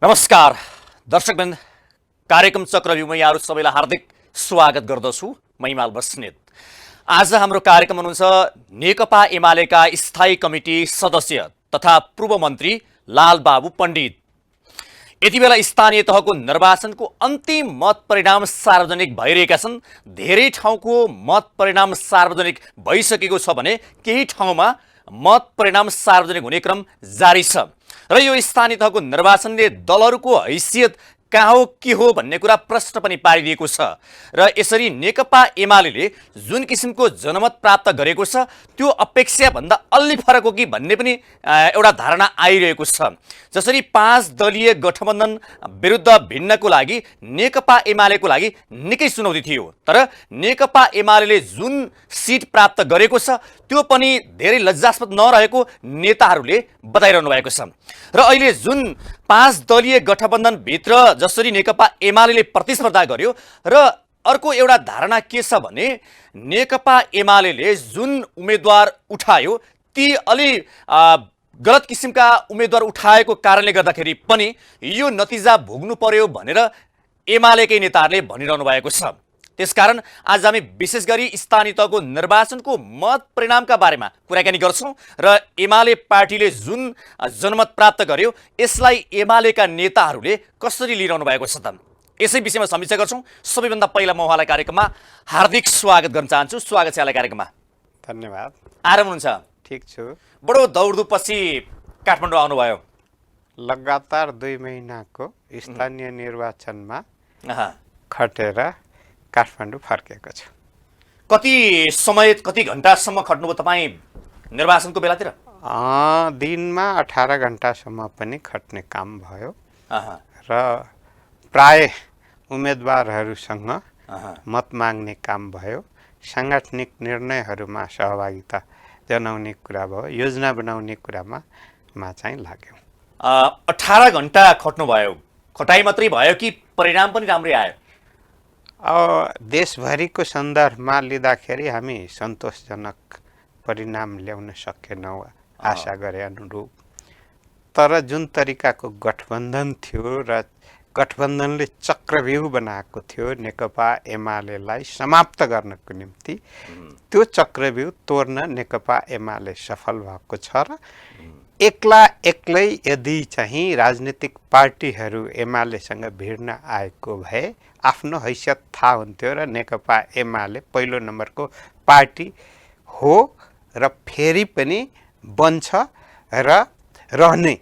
नमस्कार दर्शकवृन्द, कार्यक्रम चक्रव्यूहमा यहाँहरू सबैलाई हार्दिक स्वागत गर्दछु। म हिमाल बस्नेत। आज हाम्रो कार्यक्रम हुनुहुन्छ नेकपा एमालेका स्थायी कमिटी सदस्य तथा पूर्व मन्त्री लालबाबु पण्डित। यति बेला स्थानीय तहको निर्वाचनको अन्तिम मत परिणाम सार्वजनिक भइरहेका छन्। धेरै ठाउँको मत परिणाम सार्वजनिक भइसकेको छ भने केही ठाउँमा मत परिणाम सार्वजनिक हुने क्रम जारी छ र यो स्थानीय तहको निर्वाचनले दलहरूको हैसियत कहाँ हो के हो भन्ने कुरा प्रश्न पनि पारिदिएको छ र यसरी नेकपा एमालेले जुन किसिमको जनमत प्राप्त गरेको छ त्यो अपेक्षा भन्दा अलि फरक हो कि भन्ने पनि एउटा धारणा आइरहेको छ। जसरी 5 दलीय गठबन्धन विरुद्ध भिन्नको लागि नेकपा एमालेको लागि निकै चुनौती थियो, तर नेकपा एमालेले जुन सिट प्राप्त गरेको छ त्यो पनि धेरै लज्जास्पद नरहेको नेताहरूले बताइरहनु भएको छ। र अहिले जुन 5 दलीय गठबन्धन भित्र जसरी नेकपा एमालेले प्रतिस्पर्धा गर्यो र अर्को एउटा धारणा के छ भने नेकपा एमालेले जुन उम्मेदवार उठायो ती अलि गलत किसिमका उम्मेदवार उठाएको कारणले गर्दाखेरि पनि यो नतिजा भोग्नु पर्यो भनेर एमालेकै नेताहरूले भनिरहनु भएको छ। त्यसकारण आज हामी विशेष गरी स्थानीय तहको निर्वाचनको मत परिणामका बारेमा कुराकानी गर्छौं र एमाले पार्टीले जुन जनमत प्राप्त गर्यो यसलाई एमालेका नेताहरूले कसरी लिइरहनु भएको छ त यसै विषयमा समीक्षा गर्छौं। सबैभन्दा पहिला म उहाँलाई कार्यक्रममा हार्दिक स्वागत गर्न चाहन्छु। स्वागत छ यहाँलाई कार्यक्रममा। धन्यवाद। आराम हुनुहुन्छ? ठीक छु। बडो दौडधुपपछि काठमाडौँ आउनुभयो। लगातार 2 महिनाको स्थानीय निर्वाचनमा खटेर काठमाडौँ फर्केको छु। कति समय कति घण्टासम्म खट्नुभयो तपाईँ निर्वाचनको बेलातिर? दिनमा 18 घण्टासम्म पनि खट्ने काम भयो र प्राय उम्मेदवारहरूसँग मत माग्ने काम भयो। सांगठनिक निर्णयहरूमा सहभागिता जनाउने कुरा भयो। योजना बनाउने कुरामा चाहिँ लाग्यौँ। 18 घण्टा खट्नुभयो। खटाइ मात्रै भयो कि परिणाम पनि राम्रै आयो? देशभरिको सन्दर्भमा लिँदाखेरि हामी सन्तोषजनक परिणाम ल्याउन सकेनौँ आशा गरे अनुरूप। तर जुन तरिकाको गठबन्धन थियो र गठबन्धनले चक्रव्यूह बनाएको थियो नेकपा एमालेलाई समाप्त गर्नको निम्ति, त्यो चक्रव्यूह तोड्न नेकपा एमाले सफल भएको छ र एक्लै यदि चाहिँ राजनीतिक पार्टीहरू एमालेसँग भिड्न आएको भए आफ्नो हैसियत थाहा हुन्थ्यो र नेकपा एमाले पहिलो नम्बरको पार्टी हो र फेरि पनि बन्छ र रहने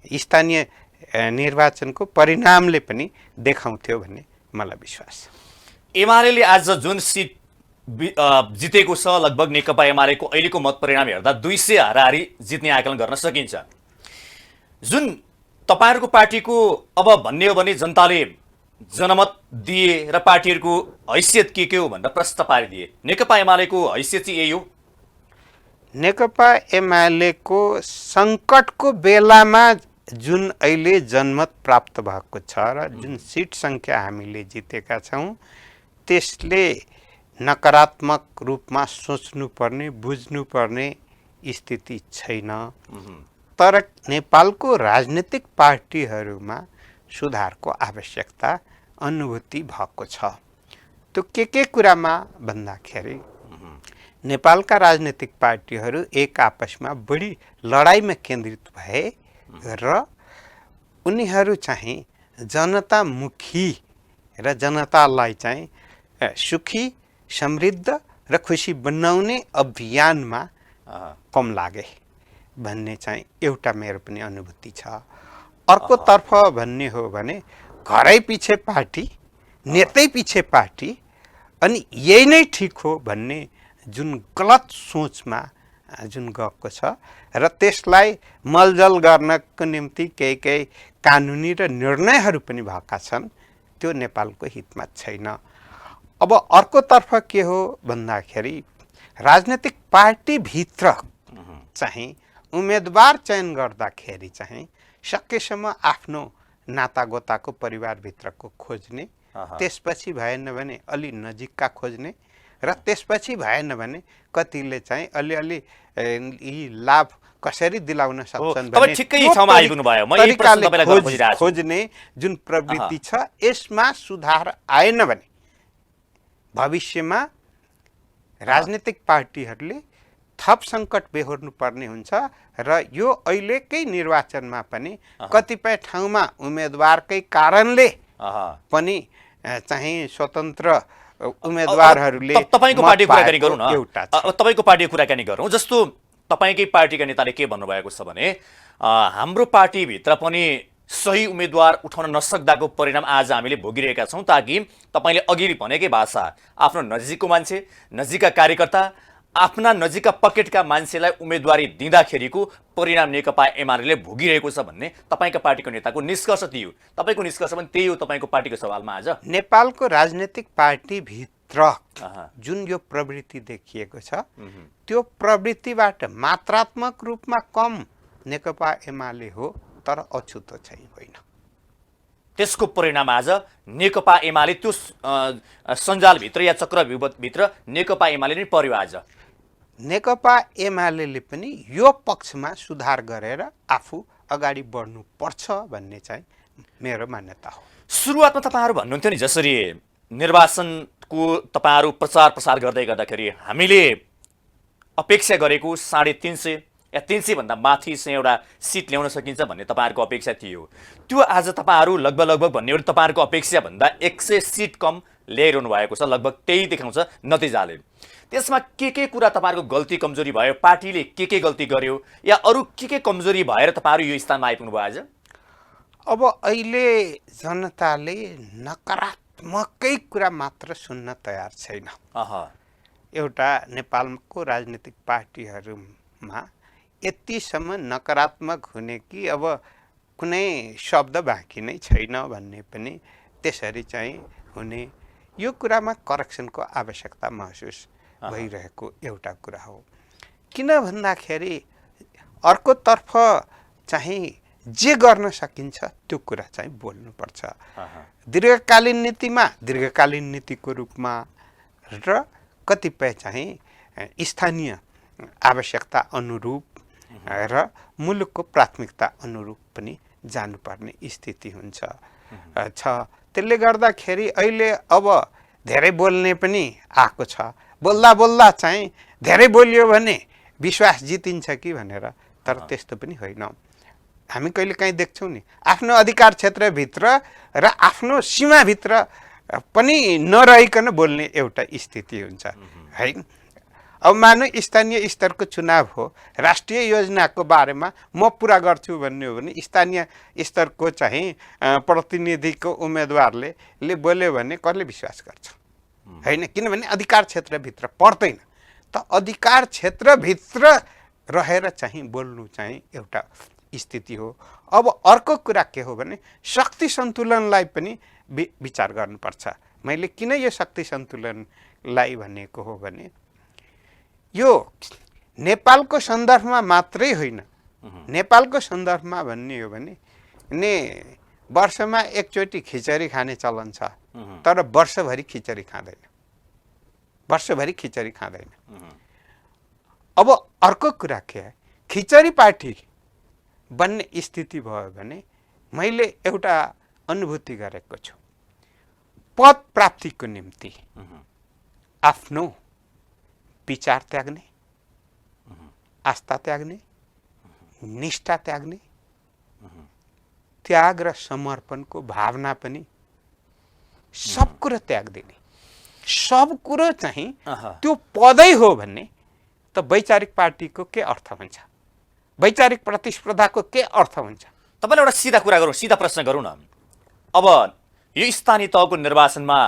स्थानीय निर्वाचनको परिणामले पनि देखाउँथ्यो भन्ने मलाई विश्वास छ। एमाले आज जुन सिट जितेको छ लगभग नेकपा एमालेको अहिलेको मत परिणाम हेर्दा 200 हाराहारी जित्ने आकलन गर्न सकिन्छ। जुन तपाईहरुको पार्टीको अब भन्ने हो भने जनताले जनमत दिए र पार्टीहरुको हैसियत के हो भनेर प्रश्न पारिदिए, नेकपा एमालेको हैसियत चाहिँ यही हो? नेकपा एमालेको संकटको बेलामा जुन अहिले जनमत प्राप्त भएको छ र जुन सिट संख्या हामीले जितेका छौं त्यसले नकारात्मक रूपमा सोच्नुपर्ने बुझ्नुपर्ने स्थिति छैन। तर नेपालको राजनीतिक पार्टीहरूमा सुधारको आवश्यकता अनुभूति भएको छ। त्यो के कुरामा भन्दाखेरि नेपालका राजनीतिक पार्टीहरू एक आपसमा बढी लडाईमा केन्द्रित भए र उनीहरू चाहिँ जनतामुखी र जनतालाई चाहिँ सुखी समृद्ध र खुशी बनाउने अभियानमा कम लागे भन्ने चाहिँ एउटा मेरो पनि अनुभूति छ। अर्कोतर्फ भन्ने हो भने घरै पछि पार्टी, नेतै पछि पार्टी अनि यही नै ठीक हो भन्ने जुन गलत सोचमा जुन गएको छ र त्यसलाई मलजल गर्नको निम्ति केही कानुनी र निर्णयहरू पनि भएका छन्, त्यो नेपालको हितमा छैन। अब अर्कोतर्फ के हो भन्दाखेरि राजनीतिक पार्टीभित्र चाहिँ उम्मेदवार चयन गर्दाखेरि चाहिँ सकेसम्म आफ्नो नातागोताको परिवारभित्रको खोज्ने, त्यसपछि भएन भने अलि नजिकका खोज्ने र त्यसपछि भएन भने कतिले चाहिँ अलिअलि यी लाभ कसरी दिलाउन सक्छन् तपाईँ ठिक्कै त्यो ठाउँमा आइपुग्नु भयो। म यही प्रश्न तपाईँलाई गर्न खोजिरहेको छु। खोज्ने जुन प्रवृत्ति छ यसमा सुधार आएन भने भविष्यमा राजनीतिक पार्टीहरूले थप सङ्कट बेहोर्नु पर्ने हुन्छ र यो अहिलेकै निर्वाचनमा पनि कतिपय ठाउँमा उम्मेदवारकै कारणले पनि चाहिँ स्वतन्त्र उम्मेदवारहरूले तपाईँको पार्टीको कुराकानी गरौँ न। तपाईँको पार्टीको कुराकानी गरौँ। जस्तो तपाईँकै पार्टीका नेताले के भन्नुभएको छ भने हाम्रो पार्टीभित्र पनि सही उम्मेदवार उठाउन नसक्दाको परिणाम आज हामीले भोगिरहेका छौँ, ताकि तपाईँले अघि भनेकै भाषा आफ्नो नजिकको मान्छे, नजिकका कार्यकर्ता, आफ्ना नजिकका पकेटका मान्छेलाई उम्मेदवारी दिँदाखेरिको परिणाम नेकपा एमाले भोगिरहेको छ भन्ने तपाईँका पार्टीको नेताको निष्कर्ष थियो। तपाईँको निष्कर्ष पनि त्यही हो तपाईँको पार्टीको सवालमा आज। नेपालको राजनीतिक पार्टीभित्र जुन यो प्रवृत्ति देखिएको छ त्यो प्रवृत्तिबाट मात्रात्मक रूपमा कम नेकपा एमाले हो, तर अछुतो चाहिँ होइन। त्यसको परिणाम आज नेकपा एमाले त्यो सञ्जालभित्र या चक्रव्यूहभित्र नेकपा एमाले नै पर्यो। आज नेकपा एमाले पनि यो पक्षमा सुधार गरेर आफू अगाडि बढ्नुपर्छ भन्ने चाहिँ मेरो मान्यता हो। सुरुवातमा तपाईँहरू भन्नुहुन्थ्यो नि, जसरी निर्वाचनको तपाईँहरू प्रचार प्रसार गर्दै गर्दाखेरि हामीले अपेक्षा गरेको 350 या 300 भन्दा माथि चाहिँ एउटा सिट ल्याउन सकिन्छ भन्ने तपाईँहरूको अपेक्षा थियो। त्यो आज तपाईँहरू लगभग भन्ने हो तपाईँहरूको अपेक्षा भन्दा 100 सिट कम ल्याइरहनु भएको छ। लगभग त्यही देखाउँछ नतिजाले। त्यसमा के कुरा तपाईँहरूको गल्ती कमजोरी भयो, पार्टीले के गल्ती गर्यो, या अरू के कमजोरी भएर तपाईँहरू यो स्थानमा आइपुग्नु भयो आज? अब अहिले जनताले नकारात्मकै कुरा मात्र सुन्न तयार छैन। एउटा नेपालको राजनीतिक पार्टीहरूमा यतिसम्म नकारात्मक हुने कि अब कुनै शब्द बाँकी नै छैन भन्ने पनि त्यसरी चाहिँ हुने, यो कुरामा करेक्सनको आवश्यकता महसुस भइरहेको एउटा कुरा हो। किन भन्दाखेरि अर्कोतर्फ चाहिँ जे गर्न सकिन्छ त्यो कुरा चाहिँ बोल्नुपर्छ। दीर्घकालीन नीतिमा दीर्घकालीन नीतिको रूपमा र कतिपय चाहिँ स्थानीय आवश्यकता अनुरूप र मुलुकको प्राथमिकता अनुरूप पनि जानुपर्ने स्थिति हुन्छ छ। त्यसले गर्दाखेरि अहिले अब धेरै बोल्ने पनि आएको छ। बोल्दा बोल्दा चाहिँ धेरै बोलियो भने विश्वास जितिन्छ कि भनेर, तर त्यस्तो पनि होइन। हामी कहिलेकाहीँ देख्छौँ नि, आफ्नो अधिकार क्षेत्रभित्र र आफ्नो सीमाभित्र पनि नरहिकन बोल्ने एउटा स्थिति हुन्छ है। अब मानौ स्थानीय स्तरको चुनाव हो, राष्ट्रिय योजनाको बारेमा म पुरा गर्छु भन्ने हो भने स्थानीय स्तरको चाहिँ प्रतिनिधिको उम्मेदवारले बोल्यो भने कसले विश्वास गर्छ होइन? किनभने अधिकार क्षेत्रभित्र पर्दैन। त अधिकार क्षेत्रभित्र रहेर चाहिँ बोल्नु चाहिँ एउटा स्थिति हो। अब अर्को कुरा के हो भने शक्ति सन्तुलनलाई पनि विचार गर्नुपर्छ। मैले किन यो शक्ति सन्तुलनलाई भनेको हो भने यो नेपालको सन्दर्भमा मात्रै होइन, नेपालको सन्दर्भमा भन्ने हो भने वर्षमा एकचोटि खिचडी खाने चलन छ, तर वर्षभरि खिचडी खाँदैन, वर्षभरि खिचडी खाँदैन। अब अर्को कुरा के है, खिचडी पार्टी बन्ने स्थिति भयो भने मैले एउटा अनुभूति गरेको छु। पद प्राप्तिको निम्ति आफ्नो विचार त्याग्ने, आस्था त्याग्ने, निष्ठा त्याग्ने, त्याग र समर्पणको भावना पनि सब कुरो त्याग्दिने, सब कुरो चाहिँ त्यो पदै हो भन्ने त वैचारिक पार्टीको के अर्थ हुन्छ? वैचारिक प्रतिस्पर्धाको के अर्थ हुन्छ? तपाईँलाई एउटा सिधा कुरा गरौँ, सिधा प्रश्न गरौँ न। अब यो स्थानीय तहको निर्वाचनमा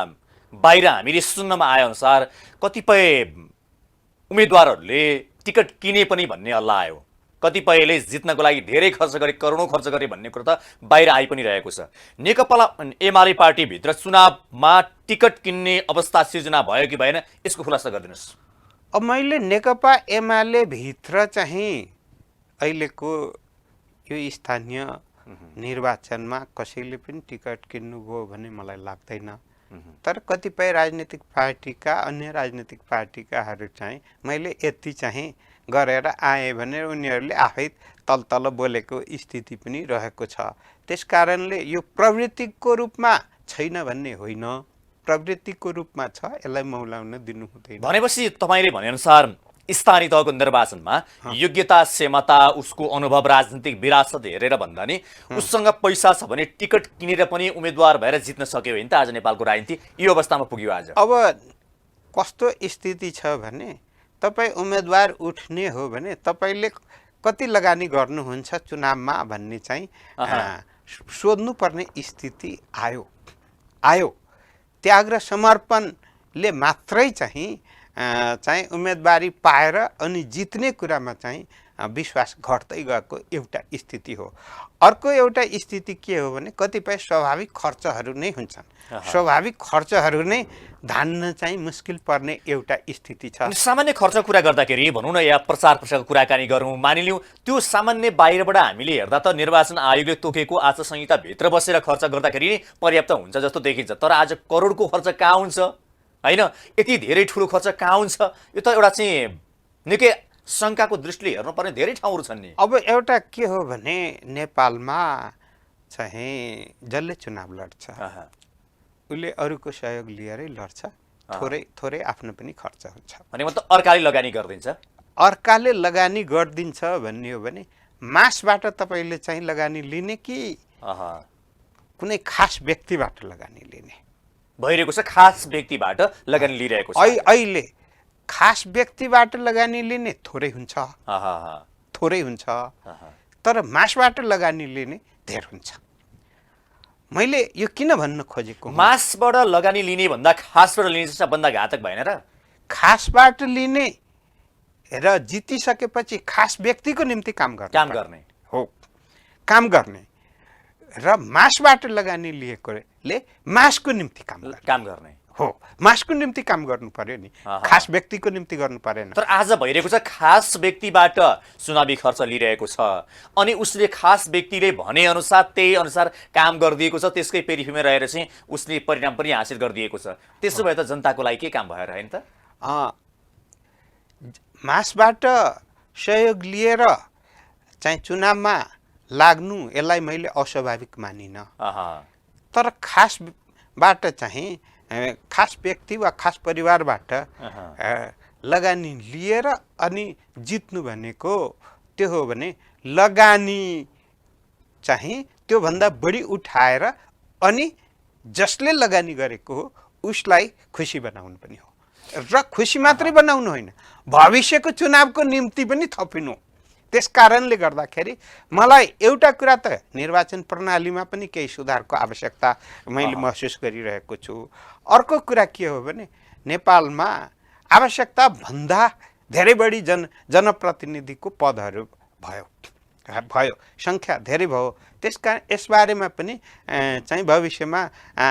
बाहिर हामीले सुन्नमा आए अनुसार कतिपय उम्मेदवारहरूले टिकट किने पनि भन्ने हल्ला आयो, कतिपयले जित्नको लागि धेरै खर्च गरे, करोडौँ खर्च गरे भन्ने कुरो त बाहिर आइ पनि रहेको छ। नेकपा एमाले पार्टीभित्र चुनावमा टिकट किन्ने अवस्था सिर्जना भयो कि भएन, यसको खुलासा गरिदिनुहोस्। अब मैले नेकपा एमाले भित्र चाहिँ अहिलेको यो स्थानीय निर्वाचनमा कसैले पनि टिकट किन्नुभयो भने मलाई लाग्दैन। तर कतिपय राजनीतिक पार्टीका, अन्य राजनीतिक पार्टीकाहरू चाहिँ मैले यति चाहिँ गरेर आए भने उनीहरूले आफै तल बोलेको स्थिति पनि रहेको छ। त्यसकारणले यो प्रवृत्तिको रूपमा छैन भन्ने होइन, प्रवृत्तिको रूपमा छ, यसलाई मौलाउन दिनु हुँदैन। भनेपछि तपाईँले भनेअनुसार स्थानीय तहको निर्वाचनमा योग्यता, क्षमता, उसको अनुभव, राजनीतिक विरासत हेरेर भन्दा नि उसँग पैसा छ भने टिकट किनेर पनि उम्मेदवार भएर जित्न सक्यो भने त आज नेपालको राजनीति यो अवस्थामा पुग्यो। आज अब कस्तो स्थिति छ भने तपाईँ उम्मेदवार उठ्ने हो भने तपाईँले कति लगानी गर्नुहुन्छ चुनावमा भन्ने चाहिँ सोध्नुपर्ने स्थिति आयो। त्याग र समर्पणले मात्रै चाहिँ उम्मेदवारी पाएर अनि जित्ने कुरामा चाहिँ विश्वास घट्दै गएको एउटा स्थिति हो। अर्को एउटा स्थिति के हो भने कतिपय स्वाभाविक खर्चहरू नै हुन्छन्। स्वाभाविक खर्चहरू नै धान्न चाहिँ मुस्किल पर्ने एउटा स्थिति छ। सामान्य खर्च कुरा गर्दाखेरि भनौँ न, या प्रचार प्रसारको कुराकानी गरौँ, मानिलिउँ त्यो सामान्य बाहिरबाट हामीले हेर्दा त निर्वाचन आयोगले तोकेको आचार संहिताभित्र बसेर खर्च गर्दाखेरि नै पर्याप्त हुन्छ जस्तो देखिन्छ। तर आज करोडको खर्च कहाँ हुन्छ होइन, यति धेरै ठुलो खर्च कहाँ हुन्छ? यो त एउटा चाहिँ निकै शङ्काको दृष्टिले हेर्नुपर्ने धेरै ठाउँहरू छन् नि। अब एउटा के हो भने नेपालमा चाहिँ जसले चुनाव लड्छ उसले अरूको सहयोग लिएरै लड्छ, थोरै आफ्नो पनि खर्च हुन्छ। भने मतलब अर्काले लगानी गरिदिन्छ। अर्काले लगानी गरिदिन्छ भन्ने हो भने मासबाट तपाईँले चाहिँ लगानी लिने कि कुनै खास व्यक्तिबाट लगानी लिने भइरहेको छ? खास व्यक्तिबाट लगानी लिइरहेको छ। अहिले खास व्यक्तिबाट लगानी लिने थोरै हुन्छ, तर मासबाट लगानी लिने धेर हुन्छ। मैले यो किन भन्न खोजेको, मासबाट लगानी लिने भन्दा खासबाट लिने चाहिँ सबभन्दा घातक भएन र? खासबाट लिने र जितिसकेपछि खास व्यक्तिको निम्ति काम गर्ने हो, काम गर्ने र मासबाट लगानी लिएकोले मासको निम्ति काम गर्ने हो। मासको निम्ति काम गर्नु पर्यो नि, खास व्यक्तिको निम्ति गर्नु परेन। तर आज भइरहेको छ खास व्यक्तिबाट चुनावी खर्च लिइरहेको छ अनि उसले खास व्यक्तिले भने अनुसार त्यही अनुसार काम गरिदिएको छ, त्यसकै पेरिफेरीमा रहेर चाहिँ उसले परिणाम पनि हासिल गरिदिएको छ। त्यसो भए त जनताको लागि के काम भएर होइन त? मासबाट सहयोग लिएर चाहिँ चुनावमा लाग्नु यसलाई मैले अस्वाभाविक मानिनँ। तर खासबाट चाहिँ खास व्यक्ति वा खास परिवारबाट लगानी लिएर अनि जित्नु भनेको त्यो हो भने लगानी चाहिँ त्योभन्दा बढी उठाएर अनि जसले लगानी गरेको हो उसलाई खुसी बनाउनु पनि हो, र खुसी मात्रै बनाउनु होइन, भविष्यको चुनावको निम्ति पनि थपिनु। त्यस कारणले गर्दाखेरि मलाई एउटा कुरा त निर्वाचन प्रणालीमा पनि केही सुधारको आवश्यकता मैले महसुस गरिरहेको छु। अर्को कुरा के हो भने नेपालमा आवश्यकता भन्दा धेरै बढी जनप्रतिनिधिको पदहरू भयो, सङ्ख्या धेरै भयो। त्यसकारण यसबारेमा पनि चाहिँ भविष्यमा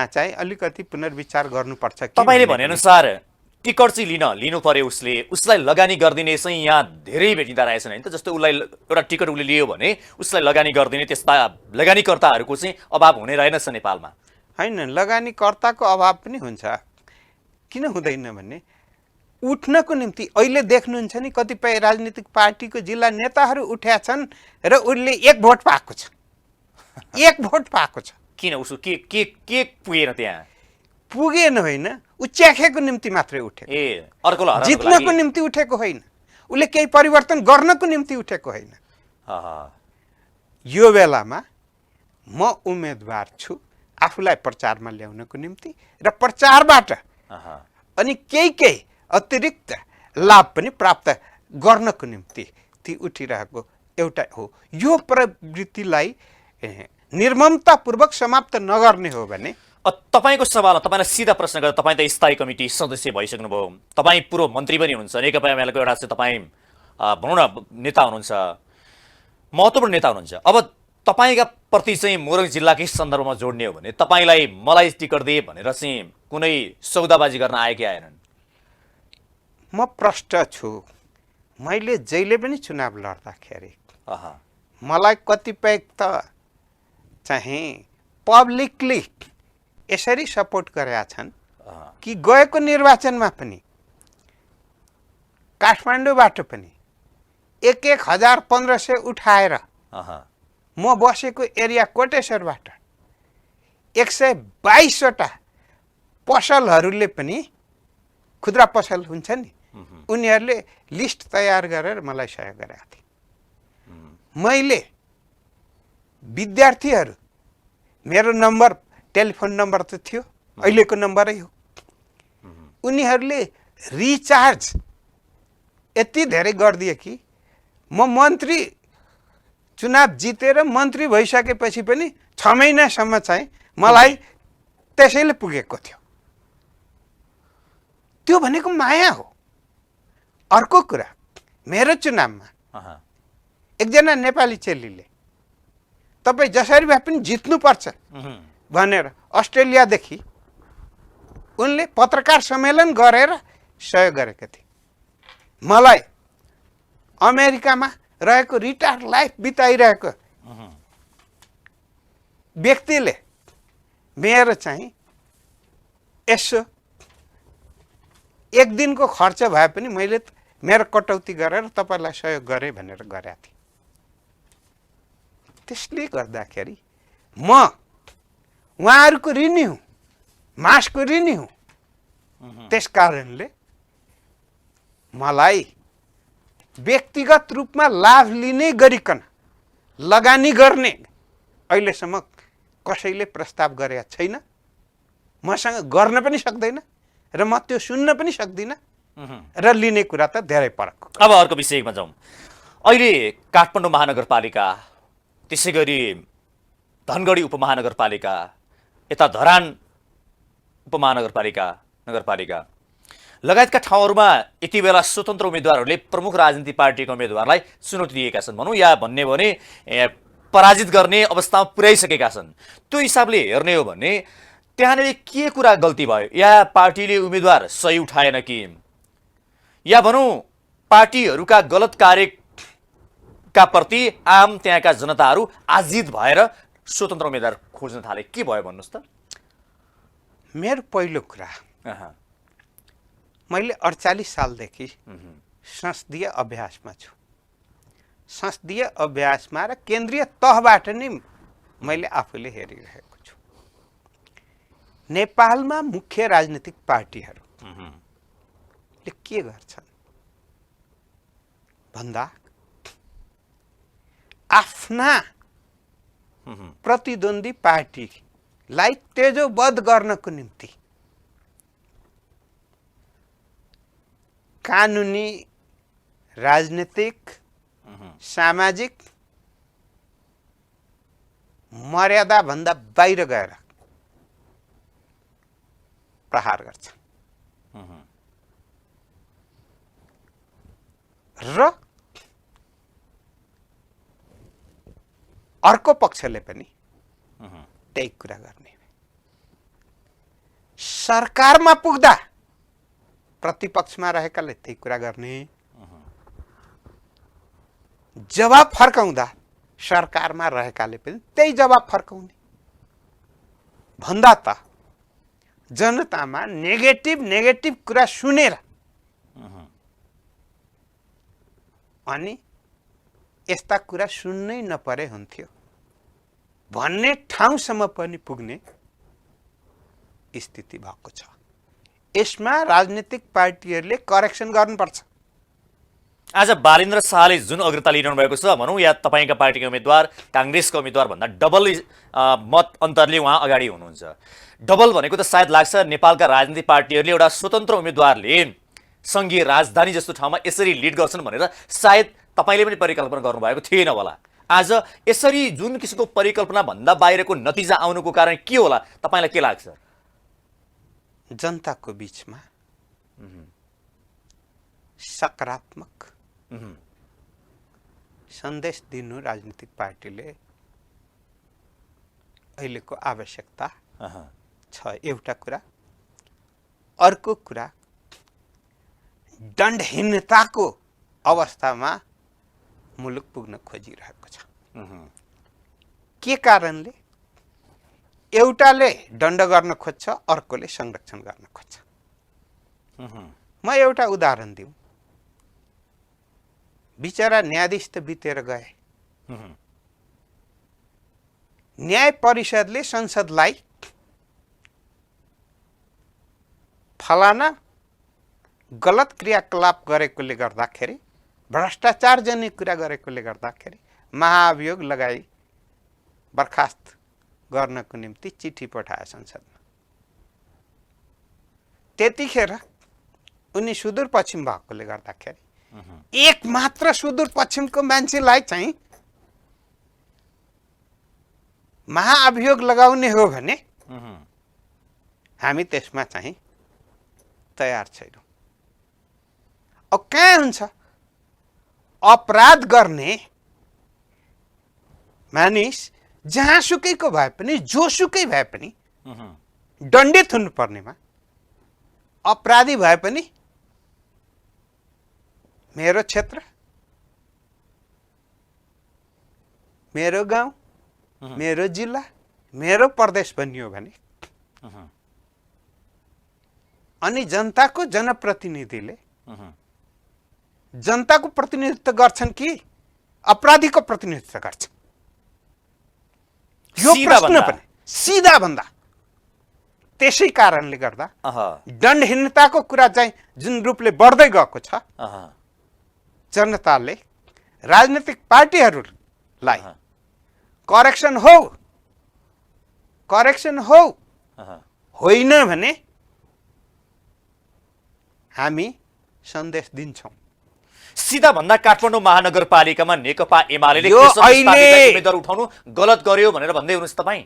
चाहिँ अलिकति पुनर्विचार गर्नुपर्छ। तपाईँले भनेअनुसार टिकट चाहिँ लिनु पर्यो, उसलाई लगानी गरिदिने चाहिँ यहाँ धेरै भेटिँदा रहेछन् होइन त? जस्तो उसलाई एउटा टिकट उसले लियो भने उसलाई लगानी गरिदिने त्यस्ता लगानीकर्ताहरूको चाहिँ अभाव हुने रहेनछ नेपालमा? होइन, लगानीकर्ताको अभाव पनि हुन्छ। किन हुँदैन भने उठ्नको निम्ति अहिले देख्नुहुन्छ नि कतिपय राजनीतिक पार्टीको जिल्ला नेताहरू उठ्या छन् र उसले 1 भोट पाएको छ, 1 भोट पाएको छ। किन उसो के पुगेन? त्यहाँ पुगेन होइन, ऊ च्याखेको निम्ति मात्रै उठेको, जित्नको निम्ति उठेको होइन, उसले केही परिवर्तन गर्नको निम्ति उठेको होइन। यो बेलामा म उम्मेदवार छु आफूलाई प्रचारमा ल्याउनको निम्ति र प्रचारबाट अनि केही अतिरिक्त लाभ पनि प्राप्त गर्नको निम्ति ती उठिरहेको एउटा हो। यो प्रवृत्तिलाई निर्ममतापूर्वक समाप्त नगर्ने हो भने तपाईँको सवालमा तपाईँलाई सिधा प्रश्न गर्दा, तपाईँ त स्थायी कमिटी सदस्य भइसक्नुभयो, तपाईँ पूर्व मन्त्री पनि हुनुहुन्छ, नेकपा एमालेको एउटा चाहिँ तपाईँ भनौँ न नेता हुनुहुन्छ, महत्त्वपूर्ण नेता हुनुहुन्छ। अब तपाईँका प्रति चाहिँ मोरङ जिल्लाकै सन्दर्भमा जोड्ने हो भने तपाईँलाई मलाई टिकट दिए भनेर चाहिँ कुनै सौदाबाजी गर्न आए कि आएनन्? म प्रष्ट छु। मैले जहिले पनि चुनाव लड्दाखेरि मलाई कतिपय त चाहिँ पब्लिकली यसरी सपोर्ट गरेका छन् कि गएको निर्वाचनमा पनि काठमाडौँबाट पनि 1,000 1,500 उठाएर अहँ, म बसेको एरिया कोटेश्वरबाट 122वटा पसलहरूले पनि खुद्रा पसल हुन्छ नि उनीहरूले लिस्ट तयार गरेर मलाई सहयोग गरेका थिए। मैले विद्यार्थीहरू मेरो नम्बर टेलिफोन नम्बर त थियो अहिलेको नम्बरै हो उनीहरूले रिचार्ज यति धेरै गरिदिए कि म मन्त्री चुनाव जितेर मन्त्री भइसकेपछि पनि 6 महिनासम्म चाहिँ मलाई त्यसैले पुगेको थियो। त्यो भनेको माया हो। अर्को कुरा मेरो चुनावमा अहँ, एकजना नेपाली चेलीले तपाईँ जसरी भए पनि जित्नुपर्छ भनेर अस्ट्रेलियादेखि उनले पत्रकार सम्मेलन गरेर सहयोग गरेका थिए। मलाई अमेरिकामा रहेको रिटायर लाइफ बिताइरहेको व्यक्तिले मेरो चाहिँ यसो एक दिनको खर्च भए पनि मैले मेरो कटौती गरेर तपाईँलाई सहयोग गरेँ भनेर गरेका थिएँ। त्यसले गर्दाखेरि म उहाँहरूको ऋणी हुँ, मासको ऋणी हुँ। त्यस कारणले मलाई व्यक्तिगत रूपमा लाभ लिने गरिकन लगानी गर्ने अहिलेसम्म कसैले प्रस्ताव गरेका छैन। मसँग गर्न पनि सक्दैन र म त्यो सुन्न पनि सक्दिनँ र लिने कुरा त धेरै फरक। अब अर्को विषयमा जाउँ। अहिले काठमाडौँ महानगरपालिका, त्यसै गरी धनगढी उपमहानगरपालिका, यता धरान उपमहानगरपालिका, नगरपालिका लगायतका ठाउँहरूमा यति बेला स्वतन्त्र उम्मेदवारहरूले प्रमुख राजनीतिक पार्टीका उम्मेदवारलाई चुनौती दिएका छन् भनौँ या भन्ने भने पराजित गर्ने अवस्थामा पुर्याइसकेका छन्। त्यो हिसाबले हेर्ने हो भने त्यहाँनिर के कुरा गल्ती भयो? या पार्टीले उम्मेदवार सही उठाएन कि, या भनौँ पार्टीहरूका गलत कार्यका प्रति आम त्यहाँका जनताहरू आजित भएर स्वतन्त्र उम्मेदवार खोज्न थाले? के भयो भन्नुहोस् त? मेरो पहिलो कुरा, मैले 48 सालदेखि संसदीय अभ्यासमा छु। संसदीय अभ्यासमा र केन्द्रीय तहबाट नै मैले आफूले हेरिरहेको छु। नेपालमा मुख्य राजनीतिक पार्टीहरूले के गर्छन् भन्दा आफ्ना प्रतिद्वन्दी पार्टीलाई तेजोबद्ध गर्नको निम्ति कानुनी, राजनीतिक, सामाजिक मर्यादा भन्दा बाहिर गएर प्रहार गर्छ र अर्को पक्षले पनि त्यही कुरा गर्ने। सरकारमा पुग्दा प्रतिपक्षमा रहेकाले त्यही कुरा गर्ने, जवाब फर्काउँदा सरकारमा रहेकाले पनि त्यही जवाब फर्काउने भन्दा त जनतामा नेगेटिभ कुरा सुनेर अनि यस्ता कुरा सुन्नै नपरे हुन्थ्यो भन्ने ठाउँसम्म पनि पुग्ने स्थिति भएको छ। यसमा राजनीतिक पार्टीहरूले करेक्सन गर्नुपर्छ। आज बालेन्द्र शाहले जुन अग्रता लिइरहनु भएको छ भनौँ या तपाईँका पार्टीका उम्मेदवार काङ्ग्रेसका उम्मेदवार भन्दा डबल मत अन्तरले उहाँ अगाडि हुनुहुन्छ। डबल भनेको त सायद लाग्छ नेपालका राजनीतिक पार्टीहरूले एउटा स्वतन्त्र उम्मेदवारले सङ्घीय राजधानी जस्तो ठाउँमा यसरी लिड गर्छन् भनेर सायद तपाईँले पनि परिकल्पना गर्नुभएको थिएन होला। आज यसरी जुन किसिमको परिकल्पना भन्दा बाहिरको नतिजा आउनुको कारण के होला तपाईँलाई के लाग्छ? जनताको बीचमा सकारात्मक सन्देश दिनु राजनीतिक पार्टीले अहिलेको आवश्यकता छ, एउटा कुरा। अर्को कुरा, दण्डहीनताको अवस्थामा मुलुक पुग्न खोजिरहेको छ। के कारणले? एउटाले दण्ड गर्न खोज्छ, अर्कोले संरक्षण गर्न खोज्छ। म एउटा उदाहरण दिउँ। बिचरा न्यायाधीश त बितेर गए। न्याय परिषदले संसदलाई फलाना गलत क्रियाकलाप गरेकोले गर्दाखेरि, भ्रष्टाचार जन्य कुरा गरेकोले गर्दाखेरि महाभियोग लगाई बर्खास्त गर्नको निम्ति चिठी पठाए संसदमा। त्यतिखेर उनी सुदूरपश्चिम भएकोले गर्दाखेरि एक मात्र सुदूरपश्चिमको मान्छेलाई चाहिँ महाअभियोग लगाउने हो भने हामी त्यसमा चाहिँ तयार छैनौँ। अब कहाँ हुन्छ अपराध गर्ने मानिस जहाँसुकैको भए पनि जोसुकै भए पनि दण्डित हुनुपर्नेमा अपराधी भए पनि मेरो क्षेत्र, मेरो गाउँ, मेरो जिल्ला, मेरो प्रदेश भनियो भने अनि जनताको जनप्रतिनिधिले जनताको प्रतिनिधित्व गर्छन् कि अपराधीको प्रतिनिधित्व गर्छन्? यो प्रश्न पनि सिधा भन्दा। त्यसै कारणले गर्दा दण्डहीनताको कुरा चाहिँ जुन रूपले बढ्दै गएको छ, जनताले राजनीतिक पार्टीहरूलाई करेक्सन हो होइन भने हामी सन्देश दिन्छौँ। सिधा भन्दा काठमाडौँ महानगरपालिकामा नेकपा एमाले उम्मेदवार उठाउनु गलत गर्यो भनेर भन्दै हुनुहुन्छ तपाईँ?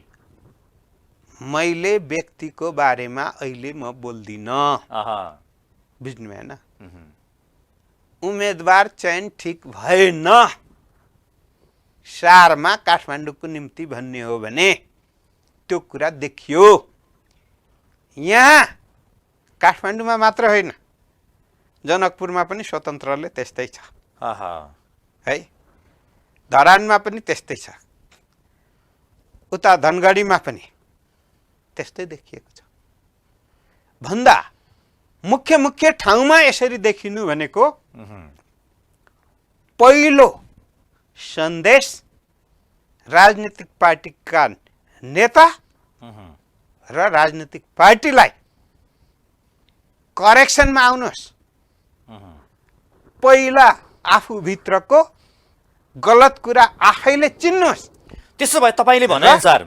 मैले व्यक्तिको बारेमा अहिले म बोल्दिन, बुझ्नु भएन? उम्मेदवार चयन ठिक भएन सारमा काठमाडौँको निम्ति भन्ने हो भने त्यो कुरा देखियो। यहाँ काठमाडौँमा मात्र होइन, जनकपुरमा पनि स्वतन्त्रले त्यस्तै छ है, धरानमा पनि त्यस्तै छ, उता धनगढीमा पनि त्यस्तै देखिएको छ। भन्दा मुख्य ठाउँमा यसरी देखिनु भनेको पहिलो सन्देश राजनीतिक पार्टीका नेता र राजनीतिक पार्टीलाई करेक्सनमा आउनुहोस्, पहिला आफूभित्रको गलत कुरा आफैले चिन्नुहोस्। त्यसो भए तपाईँले भनेअनुसार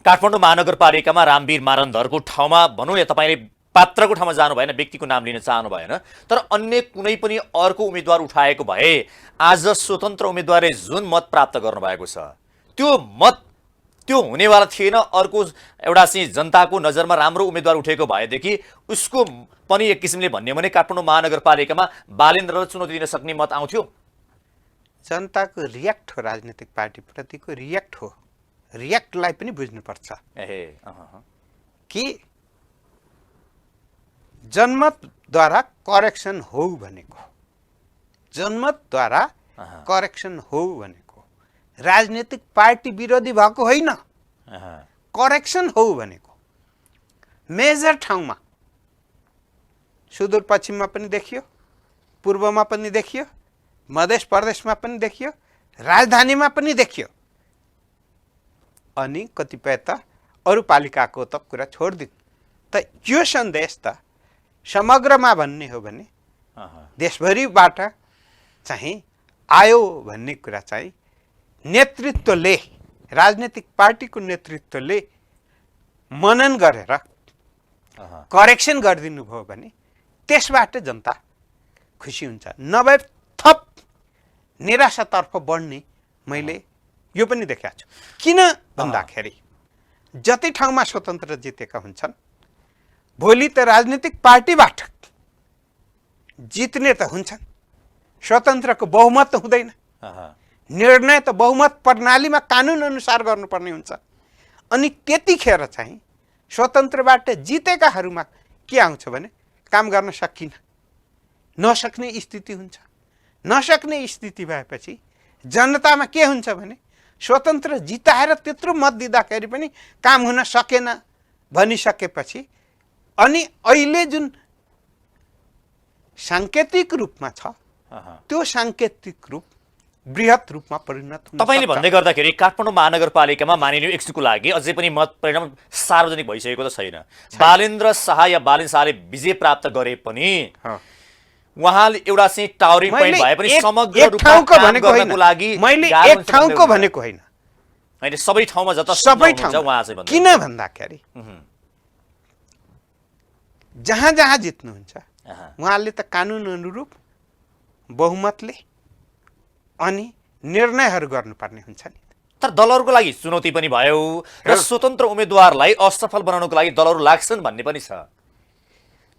काठमाडौँ महानगरपालिकामा रामवीर मारन्धरको ठाउँमा भनौँ या तपाईँले पात्रको ठाउँमा जानु भएन, व्यक्तिको नाम लिन चाहनु भएन, तर अन्य कुनै पनि अर्को उम्मेदवार उठाएको भए आज स्वतन्त्र उम्मेदवारले जुन मत प्राप्त गर्नुभएको छ त्यो मत त्यो हुनेवाला थिएन। अर्को एउटा चाहिँ जनताको नजरमा राम्रो उम्मेदवार उठेको भएदेखि उसको पनि एक किसिमले भन्यो भने काठमाडौँ महानगरपालिकामा बालेन्द्रलाई चुनौती दिन सक्ने मत आउँथ्यो। जनताको रियाक्ट हो, राजनीतिक पार्टीप्रतिको रियाक्ट हो। रियाक्टलाई पनि बुझ्नुपर्छ कि जनमतद्वारा करेक्सन हो भनेको, जनमतद्वारा करेक्सन हो भनेको राजनीतिक पार्टी विरोधी भएको होइन, करेक्सन हो भनेको मेजर ठाउँमा सुदूरपश्चिममा पनि देखियो, पूर्वमा पनि देखियो, मध्य प्रदेशमा पनि देखियो, राजधानीमा पनि देखियो, अनि कतिपय त अरू पालिकाको त कुरा छोडिदिनु। त यो सन्देश त समग्रमा भन्ने हो भने देशभरिबाट चाहिँ आयो भन्ने कुरा चाहिँ नेतृत्वले, राजनीतिक पार्टीको नेतृत्वले मनन गरेर करेक्सन गरिदिनु भयो भने त्यसबाट जनता खुसी हुन्छ। नभए थप निराशातर्फ बढ्ने मैले यो पनि देखेको छु। किन भन्दाखेरि जति ठाउँमा स्वतन्त्र जितेका हुन्छन् भोलि त राजनीतिक पार्टीबाट जित्ने त हुन्छन्, स्वतन्त्रको बहुमत त हुँदैन, निर्णय त बहुमत प्रणालीमा कानुन अनुसार गर्नुपर्ने हुन्छ। अनि त्यतिखेर चाहिँ स्वतन्त्रबाट जितेकाहरूमा के आउँछ भने काम गर्न सकिन, नसक्ने स्थिति हुन्छ। नसक्ने स्थिति भएपछि जनतामा के हुन्छ भने स्वतन्त्र जिताएर त्यत्रो मत दिँदाखेरि पनि काम हुन सकेन भनिसकेपछि अनि अहिले जुन साङ्केतिक रूपमा छ त्यो साङ्केतिक रूप बृहत रूपमा परिणत हुन तपाईँले सक्छ। भन्दै गर्दाखेरि काठमाडौँ महानगरपालिकामा मानिलियो 100 लागि अझै पनि मत परिणाम सार्वजनिक भइसकेको त छैन। बालेन्द्र शाह या बालेन्द्र शाहले विजय प्राप्त गरे पनि उहाँले एउटा चाहिँ टावरिङ पोइन्ट भए पनि समग्र रूपमा काम गर्नको लागि मैले एक ठाउँको भनेको होइन, हैन सबै ठाउँमा जता सबै हुन्छ उहाँ चाहिँ ठाउँ। भन्दै किन भन्दाखेरि जहाँ जहाँ जित्नुहुन्छ उहाँले त कानुन अनुरूप बहुमतले अनि निर्णयहरू गर्नुपर्ने हुन्छ नि। तर दलहरूको लागि चुनौती पनि भयो र स्वतन्त्र उम्मेदवारलाई असफल बनाउनको लागि दलहरू लाग्छन् भन्ने पनि छ।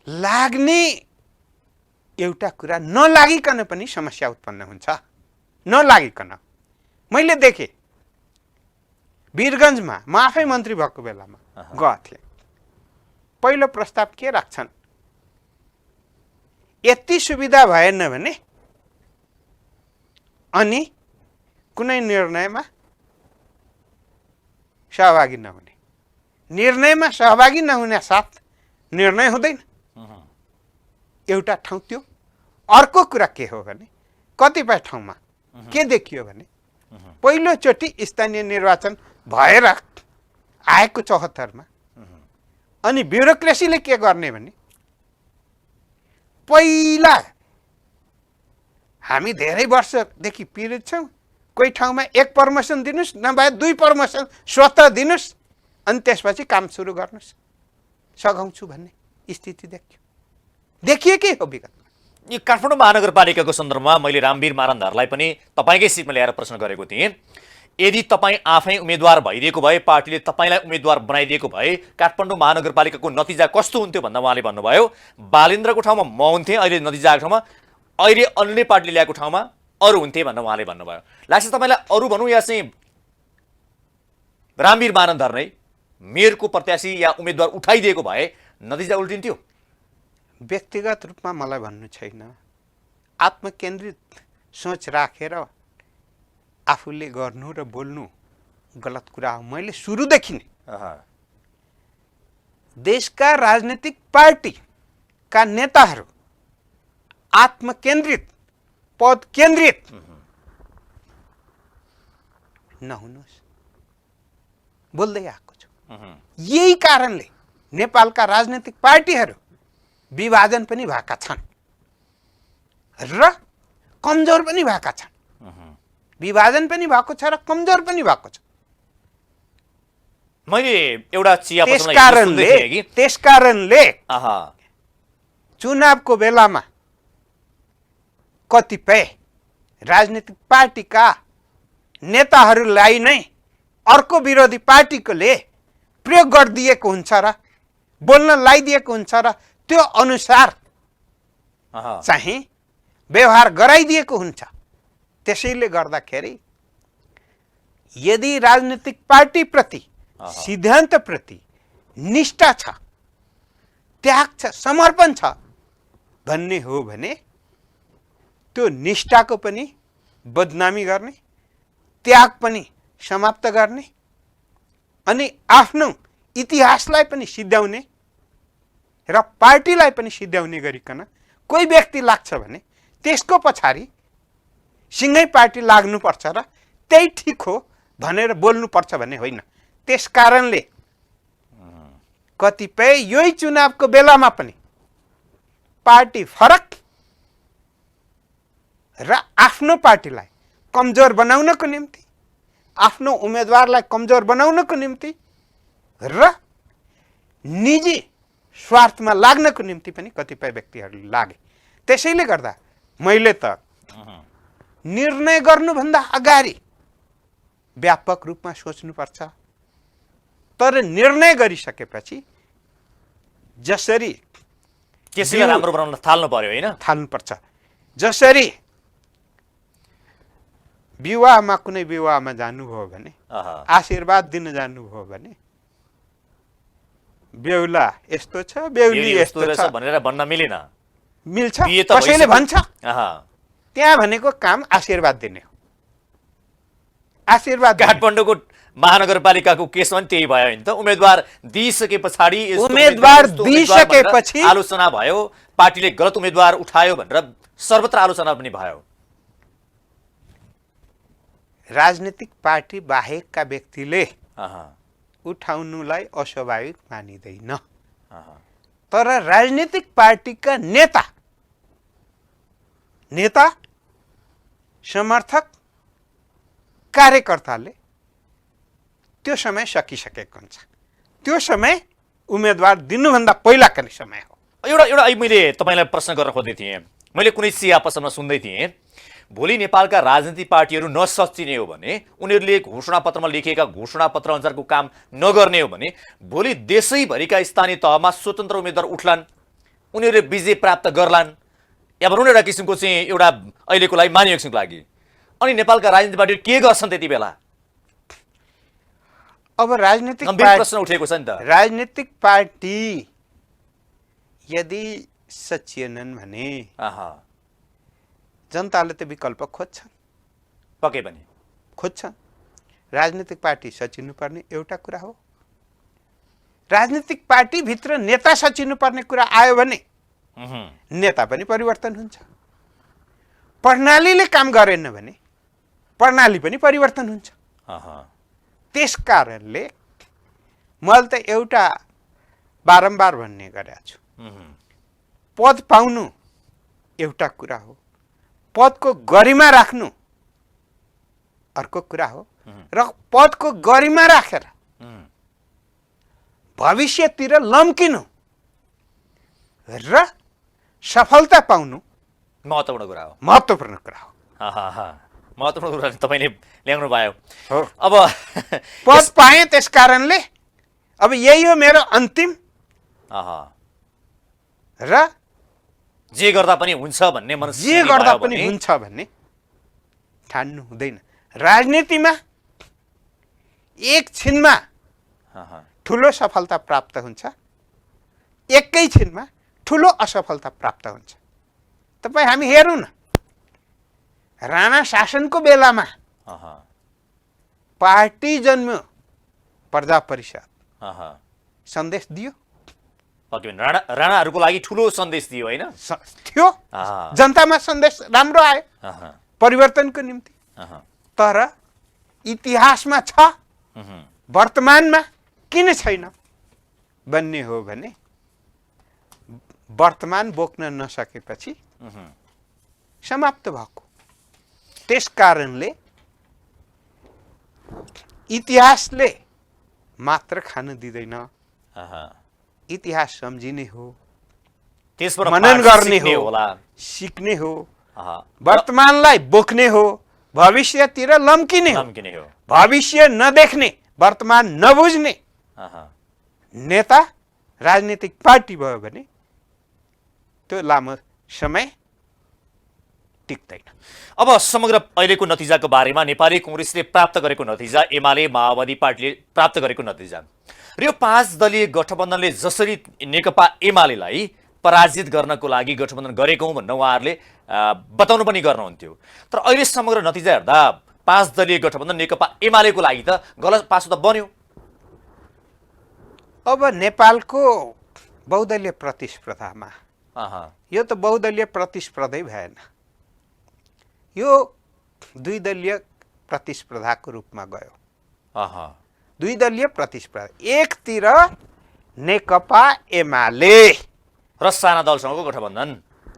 लाग्ने एउटा कुरा नलागिकन पनि समस्या उत्पन्न हुन्छ। नलागिकन मैले देखेँ वीरगन्जमा म आफै मन्त्री भएको बेलामा गएको थिएँ। पहिलो प्रस्ताव के राख्छन्, यति सुविधा भएन भने अनि कुनै निर्णयमा सहभागी नहुने, निर्णयमा सहभागी नहुने साथ निर्णय हुँदैन। एउटा ठाउँ त्यो। अर्को कुरा के हो भने कतिपय ठाउँमा के देखियो भने पहिलोचोटि स्थानीय निर्वाचन भएर आएको 74 मा अनि ब्युरोक्रेसीले के गर्ने भने पहिला हामी धेरै वर्षदेखि पीडित छौँ, कोही ठाउँमा 1 प्रमोसन दिनुस् नभए 2 प्रमोसन स्वतः दिनुस् अनि त्यसपछि काम सुरु गर्नुस् सघाउँछु भन्ने स्थिति देखिएकै हो विगतमा। यो काठमाडौँ महानगरपालिकाको सन्दर्भमा मैले रामवीर मारन्धरलाई पनि तपाईँकै सिटमा ल्याएर प्रश्न गरेको थिएँ। यदि तपाईँ आफै उम्मेदवार भइदिएको भए, पार्टीले तपाईँलाई उम्मेदवार बनाइदिएको भए काठमाडौँ महानगरपालिकाको नतिजा कस्तो हुन्थ्यो भन्दा उहाँले भन्नुभयो बालेन्द्रको ठाउँमा म हुन्थेँ, अहिले नतिजा आएको ठाउँमा अहिले अन्य पार्टीले ल्याएको ठाउँमा अरू हुन्थे भनेर उहाँले भन्नुभयो। लाग्छ तपाईँलाई अरू भनौँ या चाहिँ रामवीर मारन्धर नै मेयरको प्रत्याशी या उम्मेदवार उठाइदिएको भए नतिजा उल्टिन्थ्यो? व्यक्तिगत रूपमा मलाई भन्नु छैन, आत्मकेन्द्रित सोच राखेर आफूले गर्नु र बोल्नु गलत कुरा हो। मैले सुरुदेखि नै देशका राजनीतिक पार्टीका नेताहरू आत्मकेन्द्रित पद केन्द्रित नहुनुहोस् बोल्दै आएको छु। यही कारणले नेपालका राजनीतिक पार्टीहरू विभाजन पनि भएका छन् र कमजोर पनि भएका छन्। विभाजन पनि भएको छ र कमजोर पनि भएको छ। मैले एउटा चिया त्यसकारणले चुनावको बेलामा कतिपय राजनीतिक पार्टीका नेताहरूलाई नै अर्को विरोधी पार्टीकोले प्रयोग गरिदिएको हुन्छ र बोल्न लगाइदिएको हुन्छ र त्यो अनुसार चाहिँ व्यवहार गराइदिएको हुन्छ। त्यसैले गर्दाखेरि यदि राजनीतिक पार्टीप्रति सिद्धान्तप्रति निष्ठा छ, त्याग छ, समर्पण छ भन्ने हो भने त्यो निष्ठाको पनि बदनामी गर्ने, त्याग पनि समाप्त गर्ने अनि आफ्नो इतिहासलाई पनि सिद्ध्याउने र पार्टीलाई पनि सिद्ध्याउने गरिकन कोही व्यक्ति लाग्छ भने त्यसको पछाडि सिँगै पार्टी लाग्नुपर्छ र त्यही ठिक हो भनेर बोल्नुपर्छ भन्ने होइन। त्यसकारणले कतिपय यही चुनावको बेलामा पनि पार्टी फरक र आफ्नो पार्टीलाई कमजोर बनाउनको निम्ति, आफ्नो उम्मेदवारलाई कमजोर बनाउनको निम्ति र निजी स्वार्थमा लाग्नको निम्ति पनि कतिपय व्यक्तिहरू लागे। त्यसैले गर्दा मैले त निर्णय गर्नुभन्दा अगाडि व्यापक रूपमा सोच्नुपर्छ, तर निर्णय गरिसकेपछि जसरी त्यसैलाई राम्रो बनाउन थाल्नु पर्यो हैन? थाल्नुपर्छ। जसरी विवाहमा कुनै विवाहमा जानुभयो भने आशीर्वाद दिन जानुभयो भने बेहुला यस्तो छ, बेहुली यस्तो छ भनेर भन्न मिलेन। मिल्छ, कसैले भन्छ। त्यहाँ भनेको काम आशीर्वाद दिने हो। आशीर्वाद काठमाडौँको महानगरपालिकाको केसमा पनि त्यही भयो नि त। उम्मेदवार दिइसके पछाडि उम्मेदवार दिइसकेपछि आलोचना भयो, पार्टीले गलत उम्मेदवार उठायो भनेर सर्वत्र आलोचना पनि भयो। राजनीतिक पार्टी बाहेकका व्यक्तिले अहँ, उठाउनुलाई अस्वाभाविक मानिँदैन, अहँ, तर राजनीतिक पार्टीका नेता समर्थक कार्यकर्ताले त्यो समय सकिसकेको हुन्छ। त्यो समय उम्मेदवार दिनुभन्दा पहिलाको नै समय हो। एउटा मैले तपाईँलाई प्रश्न गर्न खोज्दै थिएँ। मैले कुनै सिया पसलमा सुन्दै थिएँ, भोलि नेपालका राजनीतिक पार्टीहरू नसच्चिने हो भने, उनीहरूले घोषणापत्रमा लेखिएका घोषणापत्र अनुसारको काम नगर्ने हो भने भोलि देशैभरिका स्थानीय तहमा स्वतन्त्र उम्मेदवार उठ्लान्, उनीहरूले विजय प्राप्त गर्लान्, या भनौँ न एउटा किसिमको चाहिँ एउटा अहिलेको लागि मानिएको किसिमको लागि। अनि नेपालका राजनीतिक पार्टीहरू के गर्छन् त्यति बेला? अब राजनीतिक गम्भीर प्रश्न उठेको छ नि त। राजनीतिक पार्टी यदि सचिएनन् भने अहँ, जनताले त विकल्प खोज्छन्, पक्कै पनि खोज्छन्। राजनीतिक पार्टी सचिनुपर्ने एउटा कुरा हो। राजनीतिक पार्टीभित्र नेता सचिनुपर्ने कुरा आयो भने अहँ, नेता पनि परिवर्तन हुन्छ। प्रणालीले काम गरेन भने प्रणाली पनि परिवर्तन हुन्छ। अहँ, त्यस कारणले मैले त एउटा बारम्बार भन्ने गरेको छु, अहँ, पद पाउनु एउटा कुरा हो, पदको गरिमा राख्नु अर्को कुरा हो, र पदको गरिमा राखेर अहँ, भविष्यतिर लम्किनु र सफलता पाउनु महत्त्वपूर्ण कुरा हो। महत्त्वपूर्ण कुरा हो। महत्त्वपूर्ण कुरा तपाईँले ल्याउनु भयो। हो। अब पद पाएँ, त्यस कारणले अब यही हो मेरो अन्तिम, अहँ, र जे गर्दा पनि हुन्छ भन्ने मनस्थिति जे गर्दा भयो पनि भने हुन्छ भन्ने ठान्नु हुँदैन। राजनीतिमा एकछिनमा अहँ, ठुलो सफलता प्राप्त हुन्छ, एकैछिनमा ठुलो असफलता प्राप्त हुन्छ। तपाईँ हामी हेरौँ न, राणा शासनको बेलामा अहँ, पार्टी जन्म्यो, प्रजा परिषद अहँ, सन्देश दियो, पक्कै पनि राणाहरूको लागि ठुलो सन्देश दियो होइन? थियो। अहँ, जनतामा सन्देश राम्रो आयो अहँ, परिवर्तनको निम्ति। अहँ, तर इतिहासमा छ, अहँ, वर्तमानमा किन छैन भन्ने हो भने वर्तमान बोक्न नसकेपछि अहँ, समाप्त भएको। त्यस कारणले इतिहासले मात्र खान दिँदैन, अहँ, इतिहास सम्झिने हो, त्यसबाट मनन पाठ गर्ने सिक्ने हो, होला। सिक्ने हो, अहँ, वर्तमानलाई बोक्ने हो, भविष्यतिर लम्किने हो। लम्किने हो। भविष्य नदेख्ने, वर्तमान नबुझ्ने अहँ, नेता राजनीतिक पार्टी भयो भने त्यो लामो समय टिक्दैन। अब समग्र अहिलेको नतिजाको बारेमा नेपाली कांग्रेसले प्राप्त गरेको नतिजा, एमाले माओवादी पार्टीले प्राप्त गरेको नतिजा र यो 5 दलीय गठबन्धनले जसरी नेकपा एमालेलाई पराजित गर्नको लागि गठबन्धन गरेको हुँ भनेर उहाँहरूले बताउनु पनि गर्नुहुन्थ्यो। तर अहिले समग्र नतिजा हेर्दा 5 दलीय गठबन्धन नेकपा एमालेको लागि त गलत पासो त बन्यो। अब नेपालको बहुदलीय प्रतिस्पर्धामा अहँ, यो त बहुदलीय प्रतिस्पर्धै भएन, यो द्विदलीय प्रतिस्पर्धाको रूपमा गयो। अहँ, द्विदलीय प्रतिस्पर्धा, एकतिर नेकपा एमाले र साना दलसँगको गठबन्धन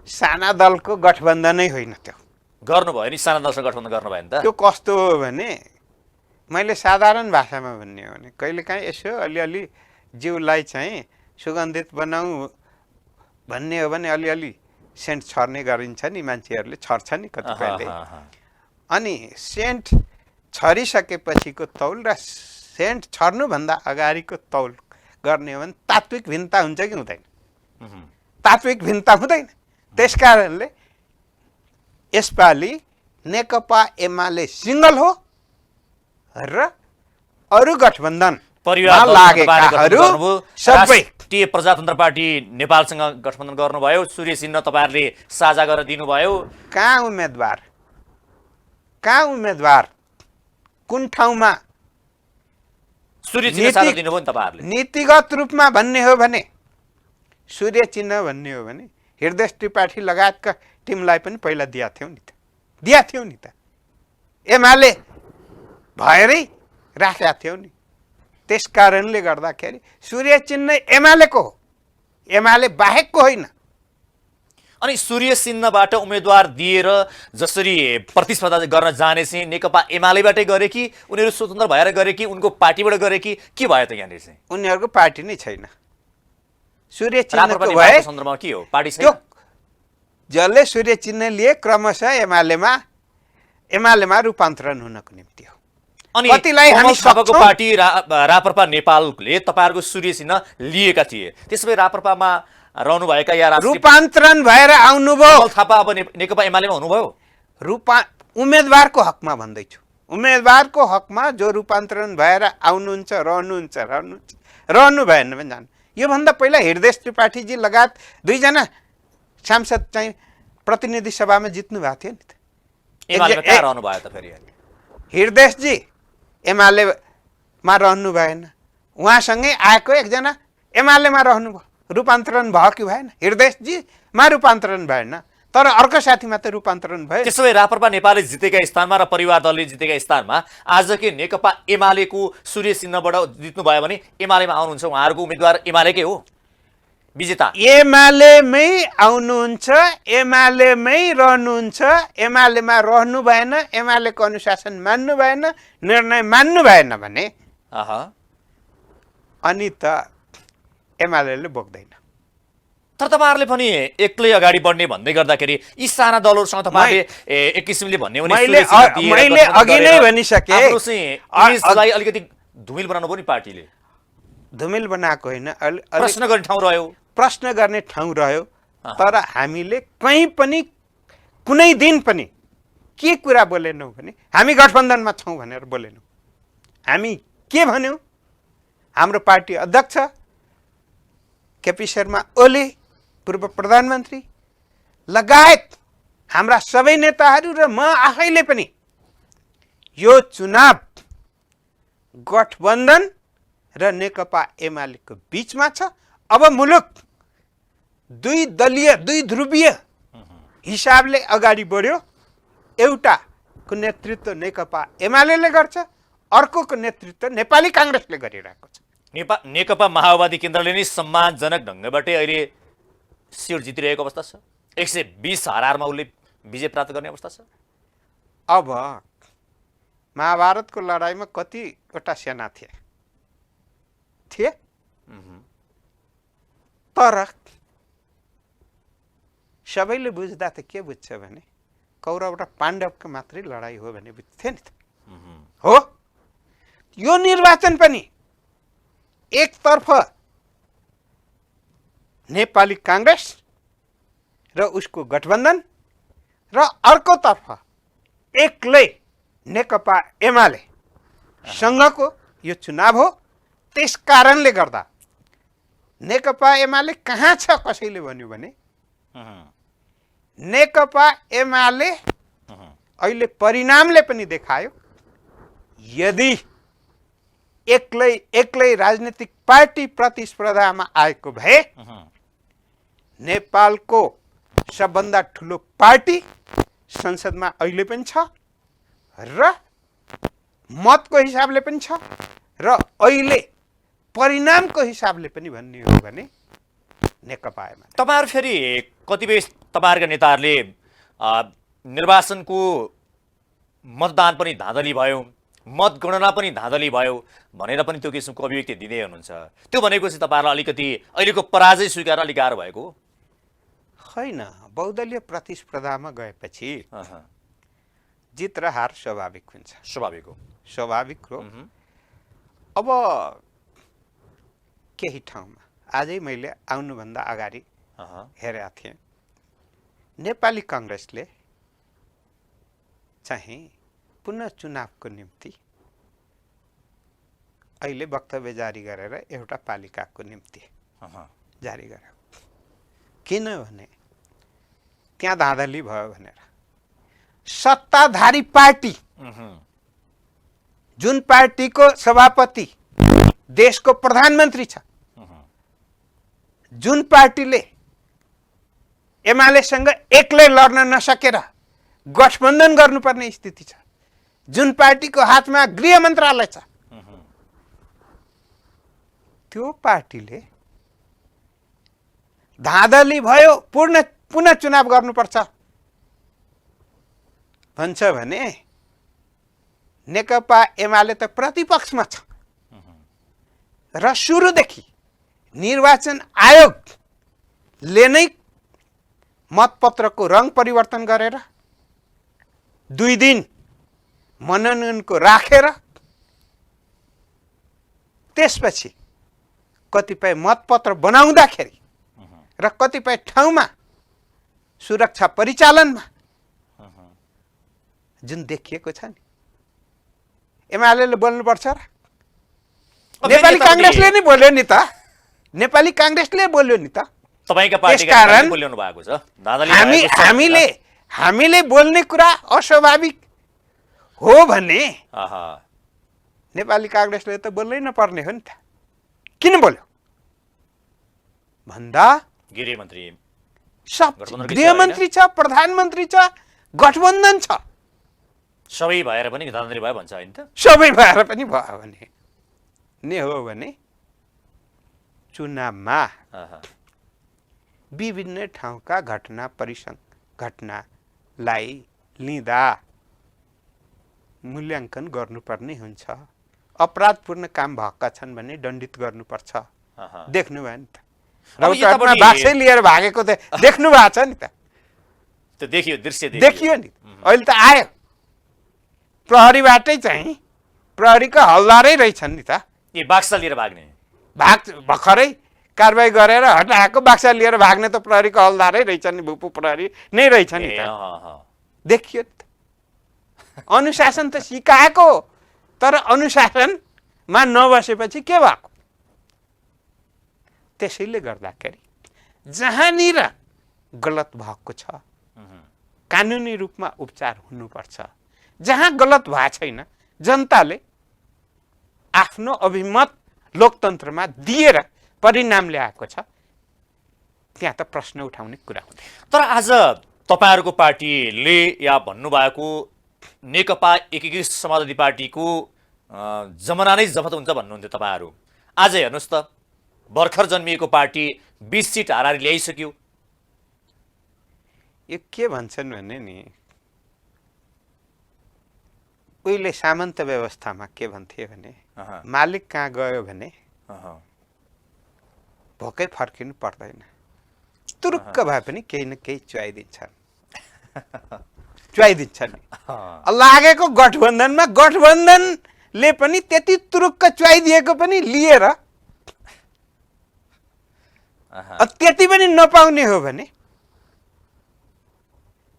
साना दलको गठबन्धनै होइन, त्यो गर्नुभयो नि, साना दलसँग गठबन्धन गर्नुभयो नि त। त्यो कस्तो हो भने, मैले साधारण भाषामा भन्ने हो भने कहिलेकाहीँ यसो अलिअलि जिउलाई चाहिँ सुगन्धित बनाऊ भन्ने हो भने अलिअलि सेन्ट छर्ने गरिन्छ नि, मान्छेहरूले छर्छ नि कतिपयले। अनि सेन्ट छरिसकेपछिको तौल र सेन्ट छर्नुभन्दा अगाडिको तौल गर्ने हो भने तात्विक भिन्नता हुन्छ कि हुँदैन? तात्विक भिन्नता हुँदैन। त्यस कारणले यसपालि नेकपा एमाले सिङ्गल हो र अरू गठबन्धन लागेकाहरू सबै राष्ट्रिय प्रजातन्त्र पार्टी नेपालसँग गठबन्धन गर्नुभयो, सूर्य चिन्ह तपाईँहरूले साझा गरेर दिनुभयो। कहाँ उम्मेदवार कुन ठाउँमा सूर्य चिन्ह साझा दिनुभयो नि तपाईँहरूले। नीतिगत रूपमा भन्ने हो भने सूर्य चिन्ह भन्ने हो भने हृदय त्रिपाठी लगायतका टिमलाई पनि पहिला दिया थियौ नि त एमाले भएरै राखेका थियौ नि। त्यस कारणले गर्दाखेरि सूर्य चिन्ह एमालेको हो, एमाले बाहेकको होइन। अनि सूर्य चिन्हबाट उम्मेदवार दिएर जसरी प्रतिस्पर्धा गर्न जाने चाहिँ नेकपा एमालेबाटै गरे कि उनीहरू स्वतन्त्र भएर गरे कि उनको पार्टीबाट गरे कि के भयो त यहाँनिर चाहिँ? उनीहरूको पार्टी नै छैन। सूर्य राप्रपा चिन्हको भए नेपालको सन्दर्भमा के हो? पार्टी छैन? त्यो जसले सूर्य चिन्ह लिए क्रमशः एमालेमा रूपान्तरण हुनको निम्ति हो। अनि कतिलाई हामी कमल थापाको सक्छौं? पार्टी राप्रपा नेपालले तपाईँहरूको सूर्य चिन्ह लिएका थिए, त्यसो भए राप्रपामा रहनुभएका या राष्ट्रिय रूपान्तरण भएर आउनुभयो। कमल थापा अब नेकपा एमालेमा हुनुभयो? उम्मेदवारको हकमा भन्दैछु, उम्मेदवारको हकमा जो रूपान्तरण भएर आउनुहुन्छ रहनु भएन भने जानु। योभन्दा पहिला हृदय त्रिपाठीजी लगायत 2 जना सांसद चाहिँ प्रतिनिधि सभामा जित्नु भएको थियो नि त। एमालेमा कहाँ रहनुभयो त फेरि? हृदयजी एमालेमा रहनु भएन, उहाँसँगै आएको एकजना एमालेमा रहनुभयो, रूपान्तरण भयो कि भएन? हृदयजीमा रूपान्तरण भएन, तर अर्को साथीमा त रूपान्तरण भयो। त्यसो भए राप्रपा नेपालले जितेका स्थानमा र परिवार दलले जितेका स्थानमा आजकै नेकपा एमालेको सूर्य चिन्हबाट जित्नुभयो भने एमालेमा आउनुहुन्छ, उहाँहरूको उम्मेदवार एमालेकै हो विजेता। एमालेमै आउनुहुन्छ, एमालेमै रहनुहुन्छ, एमालेमा रहनु भएन, एमालेको अनुशासन मान्नु भएन, निर्णय मान्नु भएन भने अनि त एमालेले बोक्दैन। तर तपाईँहरूले पनि एक्लै अगाडि बढ्ने भन्दै गर्दाखेरि यी साना दलहरूसँग तपाईँहरूले एक किसिमले भन्ने हो भने मैले अघि नै भनिसके, इमेजलाई अलिकति धुमिल बनाउनु पनि पार्टीले धुमिल बनाएको होइन, प्रश्न गर्ने ठाउँ रह्यो, प्रश्न गर्ने ठाउँ रह्यो। तर हामीले कहीँ पनि कुनै दिन पनि के कुरा बोलेनौँ भने हामी गठबन्धनमा छौँ भनेर बोलेनौँ। हामी के भन्यौँ? हाम्रो पार्टी अध्यक्ष केपी शर्मा ओली, पूर्व प्रधानमन्त्री लगायत हाम्रा सबै नेताहरू र म आफैले पनि यो चुनाव गठबन्धन र नेकपा एमालेको बीचमा छ। अब मुलुक 2 दलीय 2 ध्रुवीय हिसाबले अगाडि बढ्यो। एउटाको नेतृत्व नेकपा एमालेले गर्छ, अर्कोको नेतृत्व नेपाली काङ्ग्रेसले गरिरहेको छ। नेकपा माओवादी केन्द्रले नै सम्मानजनक ढङ्गबाटै अहिले सिट जितिरहेको अवस्था छ। 120 हारारमा उसले विजय प्राप्त गर्ने अवस्था छ। अब महाभारतको लडाइँमा कतिवटा सेना थिए तर सबैले बुझ्दा त के बुझ्छ भने कौरव र पाण्डवको मात्रै लडाइँ हो भने बुझ्थे नि त। हो, यो निर्वाचन पनि एकतर्फ नेपाली काङ्ग्रेस र उसको गठबन्धन र अर्कोतर्फ एक्लै नेकपा एमाले सँगको यो चुनाव हो। त्यस कारणले गर्दा नेकपा एमाले कहाँ छ कसैले भन्यो भने नेकपा एमाले अहिले परिणामले पनि देखायो, यदि एक्लै राजनीतिक पार्टी प्रतिस्पर्धामा आएको भए नेपालको सबभन्दा ठुलो पार्टी संसदमा अहिले पनि छ र मतको हिसाबले पनि छ र अहिले परिणामको हिसाबले पनि भन्ने हो भने नेकपा एमाले। तपाईँहरू फेरि कतिपय तपाईँहरूका नेताहरूले निर्वाचनको मतदान पनि धाँधली भयो, मतगणना पनि धाँधली भयो भनेर पनि त्यो किसिमको अभिव्यक्ति दिँदै हुनुहुन्छ। त्यो भनेको चाहिँ तपाईँहरूलाई अलिकति अहिलेको पराजय स्वीकार अलिक गाह्रो भएको हो? होइन, बहुदलीय प्रतिस्पर्धामा गएपछि जित र हार स्वाभाविक हुन्छ। स्वाभाविक हो। अब केही ठाउँमा आजै मैले आउनुभन्दा अगाडि हेरेका थिएँ, नेपाली काङ्ग्रेसले चाहिँ पुनः चुनावको निम्ति अहिले वक्तव्य जारी गरेर एउटा पालिकाको निम्ति जारी गर्यो। किनभने त्यहाँ धाँधली भयो भनेर सत्ताधारी पार्टी जुन पार्टीको सभापति देशको प्रधानमन्त्री छ, जुन पार्टीले एमालेसँग एक्लै लड्न नसकेर गठबन्धन गर्नुपर्ने स्थिति छ। जुन पार्टीको हातमा गृह मन्त्रालय छ त्यो पार्टीले धाँधली भयो पुनः चुनाव गर्नुपर्छ भन्छ भने नेकपा एमाले त प्रतिपक्षमा छ र सुरुदेखि निर्वाचन आयोगले नै मतपत्रको रङ परिवर्तन गरेर 2 दिन मनोनयनको राखेर त्यसपछि कतिपय मतपत्र बनाउँदाखेरि र कतिपय ठाउँमा सुरक्षा परिचालनमा जुन देखिएको छ नि एमालेले बोल्नुपर्छ र नेपाली कांग्रेसले नै बोल्यो नि त नेपाली कांग्रेसले बोल्यो नि त तपाईका पार्टीका त्यसकारण बोल्नु भएको छ दादाले भएको छ। हामीले बोल्ने कुरा अस्वाभाविक हो भने नेपाली कांग्रेसले त बोल्नै नपर्ने हो नि त किन बोल्यो भन्दा गृहमन्त्री सब गृहमन्त्री छ प्रधानमन्त्री छ गठबन्धन छ सबै भएर पनि दादाले भयो भन्छ हैन त सबै भएर पनि भयो भने ने हो भने चुनावमा विभिन्न ठाउँका घटनालाई लिँदा मूल्याङ्कन गर्नुपर्ने हुन्छ। अपराधपूर्ण काम भएका छन् भने दण्डित गर्नुपर्छ। देख्नु भयो नि त रौतहटमा बाक्सै लिएर भागेको त देख्नु भएको छ नि त त्यो देखियो दृश्य देखियो नि अहिले त आयो प्रहरीबाटै चाहिँ प्रहरीका हलदारै रहेछन् नि त ए बाक्सा लिएर भाग्ने भर्खरै कारबाही गरेर हटाएको बाक्सा लिएर भाग्ने त प्रहरीको हलदारै रहेछन् नि भूपू प्रहरी नै रहेछ नि त देखियो नि त अनुशासन त सिकाएको तर अनुशासनमा नबसेपछि के भएको त्यसैले गर्दाखेरि जहाँनिर गलत भएको छ कानुनी रूपमा उपचार हुनुपर्छ जहाँ गलत भएको छैन जनताले आफ्नो अभिमत लोकतन्त्रमा दिएर परिणाम ल्याएको छ त्यहाँ त प्रश्न उठाउने कुरा हुँदैन। तर आज तपाईहरुको पार्टीले या भन्नुभएको नेकपा एकीकृत समाजवादी पार्टीको जमाना नै जफत हुन्छ भन्नुहुन्थ्यो तपाईहरु आज हेर्नुस् त भर्खर जन्मिएको पार्टी 20 सिट हारारी ल्याइसक्यो। यो के भन्छन् भने नि उहिले सामन्त व्यवस्थामा के भन्थे भने मालिक कहाँ गयो भने भोकै फर्किनु पर्दैन तुरुक्क भए पनि केही न केही च्वाइदिन्छन् लागेको गठबन्धनमा गठबन्धनले पनि त्यति तुरुक्क च्वाइदिएको पनि लिएर त्यति पनि नपाउने हो भने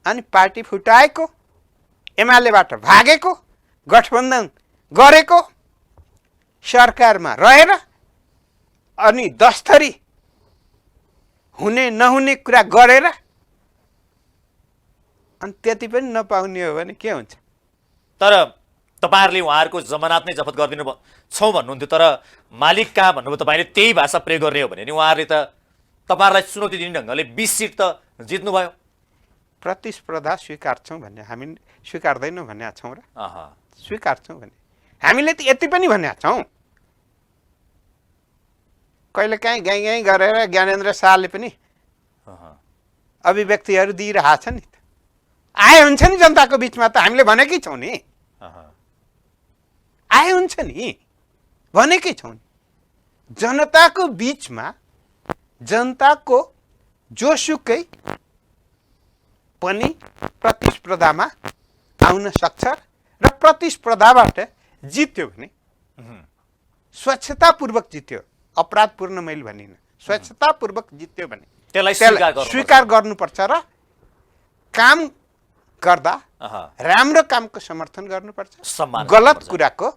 अनि पार्टी फुटाएको एमालेबाट भागेको गठबन्धन गरेको सरकारमा रहेर अनि 10 थरी हुने नहुने कुरा गरेर अनि त्यति पनि नपाउने हो भने के हुन्छ। तर तपाईहरुले उहाँहरुको जमानत नै जफत गर्दिनु छौ भन्नुहुन्थ्यो तर मालिक कहाँ भन्नुभयो तपाईले त्यही भाषा प्रयोग गर्ने हो भने नि उहाँहरुले त तपाईहरुलाई चुनौती दिने ढंगले 20 सिट त जित्नु भयो। प्रतिस्पर्धा स्वीकार्छौं भन्ने हामी स्वीकार्दैनौं भन्ने छौं र स्वीकार्छौं भने हामीले त यति पनि भन्ने छौं कहिले काहीँ गाई गरेर ज्ञानेन्द्र शाहले पनि अभिव्यक्तिहरू दिइरहेका छन् नि त आए हुन्छ नि जनताको बीचमा त हामीले भनेकै छौं नि आए हुन्छ नि भनेकै छौं नि जनताको बीचमा जनताको जोसुकै पनि प्रतिस्पर्धामा आउन सक्छ र प्रतिस्पर्धाबाट जित्यो भने स्वच्छतापूर्वक जित्यो अपराधपूर्ण मैले भनिन स्वच्छतापूर्वक जित्यो भने त्यसलाई स्वीकार गर्नुपर्छ र काम गर्दा राम्रो कामको समर्थन गर्नुपर्छ गलत कुराको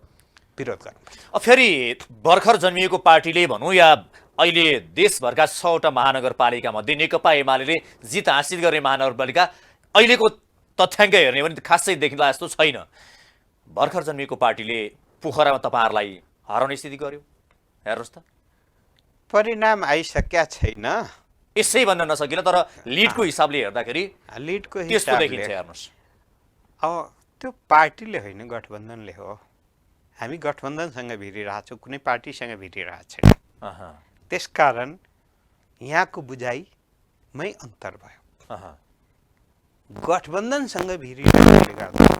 विरोध गर्नुपर्छ। फेरि भर्खर जन्मिएको पार्टीले भनौं या अहिले देशभरका 6वटा महानगरपालिका मध्ये नेकपा एमाले जित हासिल गर्ने महानगरपालिका अहिलेको तथ्याङ्क हेर्ने भने खासै देखिला जस्तो छैन। भर्खर जन्मिएको पार्टीले पोखरामा तपाईहरुलाई हराउने स्थिति गर्यो हेर्नुस् त परिणाम आइसकेका छैन यसै भन्न नसकिला तर लिडको हिसाबले हेर्दाखेरि लिडको त्यस्तो हिसाबले देखिन्छ हेर्नुहोस्। अब त्यो पार्टीले होइन, गठबन्धनले हो। हामी गठबन्धनसँग भिडिरहेछौँ, कुनै पार्टीसँग भिडिरहेको छैन। अहँ, त्यसकारण यहाँको बुझाइमै अन्तर भयो। अहँ, गठबन्धनसँग भिडिरहेकोले गर्दा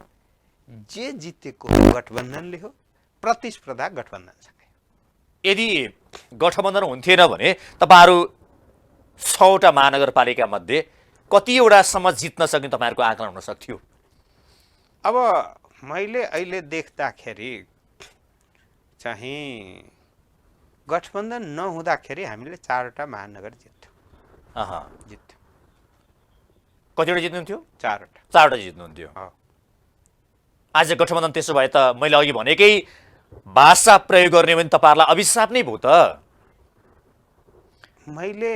जे जितेको गठबन्धनले हो, प्रतिस्पर्धा गठबन्धनसँग। यदि गठबन्धन हुन्थेन भने तपाईँहरू 6वटा महानगरपालिका मध्ये कतिवटासम्म जित्न सक्ने तपाईँहरूको आकलन हुन सक्थ्यो? अब मैले अहिले देख्दाखेरि चाहिँ गठबन्धन नहुँदाखेरि हामीले 4वटा महानगर अहँ, जित्थ्यौँ। कतिवटा जित्नुहुन्थ्यो? 4वटा। 4वटा जित्नुहुन्थ्यो। हो। आज गठबन्धन त्यसो भए त मैले अघि भनेकै भाषा प्रयोग गर्ने भने तपाईँहरूलाई अभिशाप नै भयो त। मैले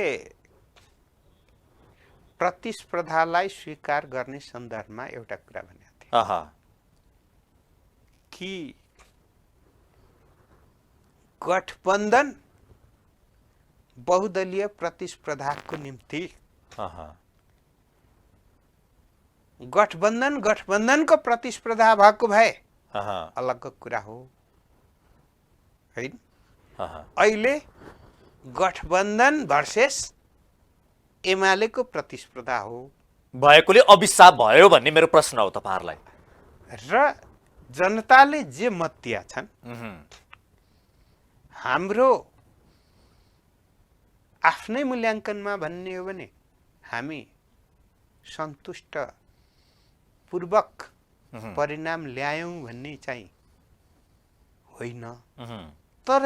प्रतिस्पर्धालाई स्वीकार गर्ने सन्दर्भमा एउटा कुरा भनेको थिएँ अहँ, कि गठबन्धन बहुदलीय प्रतिस्पर्धाको निम्ति अहँ, गठबन्धनको प्रतिस्पर्धा भएको भए अहँ, अलगको कुरा हो, होइन? अहँ, अहिले गठबन्धन भर्सेस एमालेको प्रतिस्पर्धा हो भएकोले अभिशाप भयो भन्ने मेरो प्रश्न हो तपाईँहरूलाई। र जनताले जे मत दिया छन्, उहुँ, हाम्रो आफ्नै मूल्याङ्कनमा भन्ने हो भने हामी सन्तुष्ट पूर्वक उहुँ, परिणाम ल्यायौँ भन्ने चाहिँ होइन। उहुँ, तर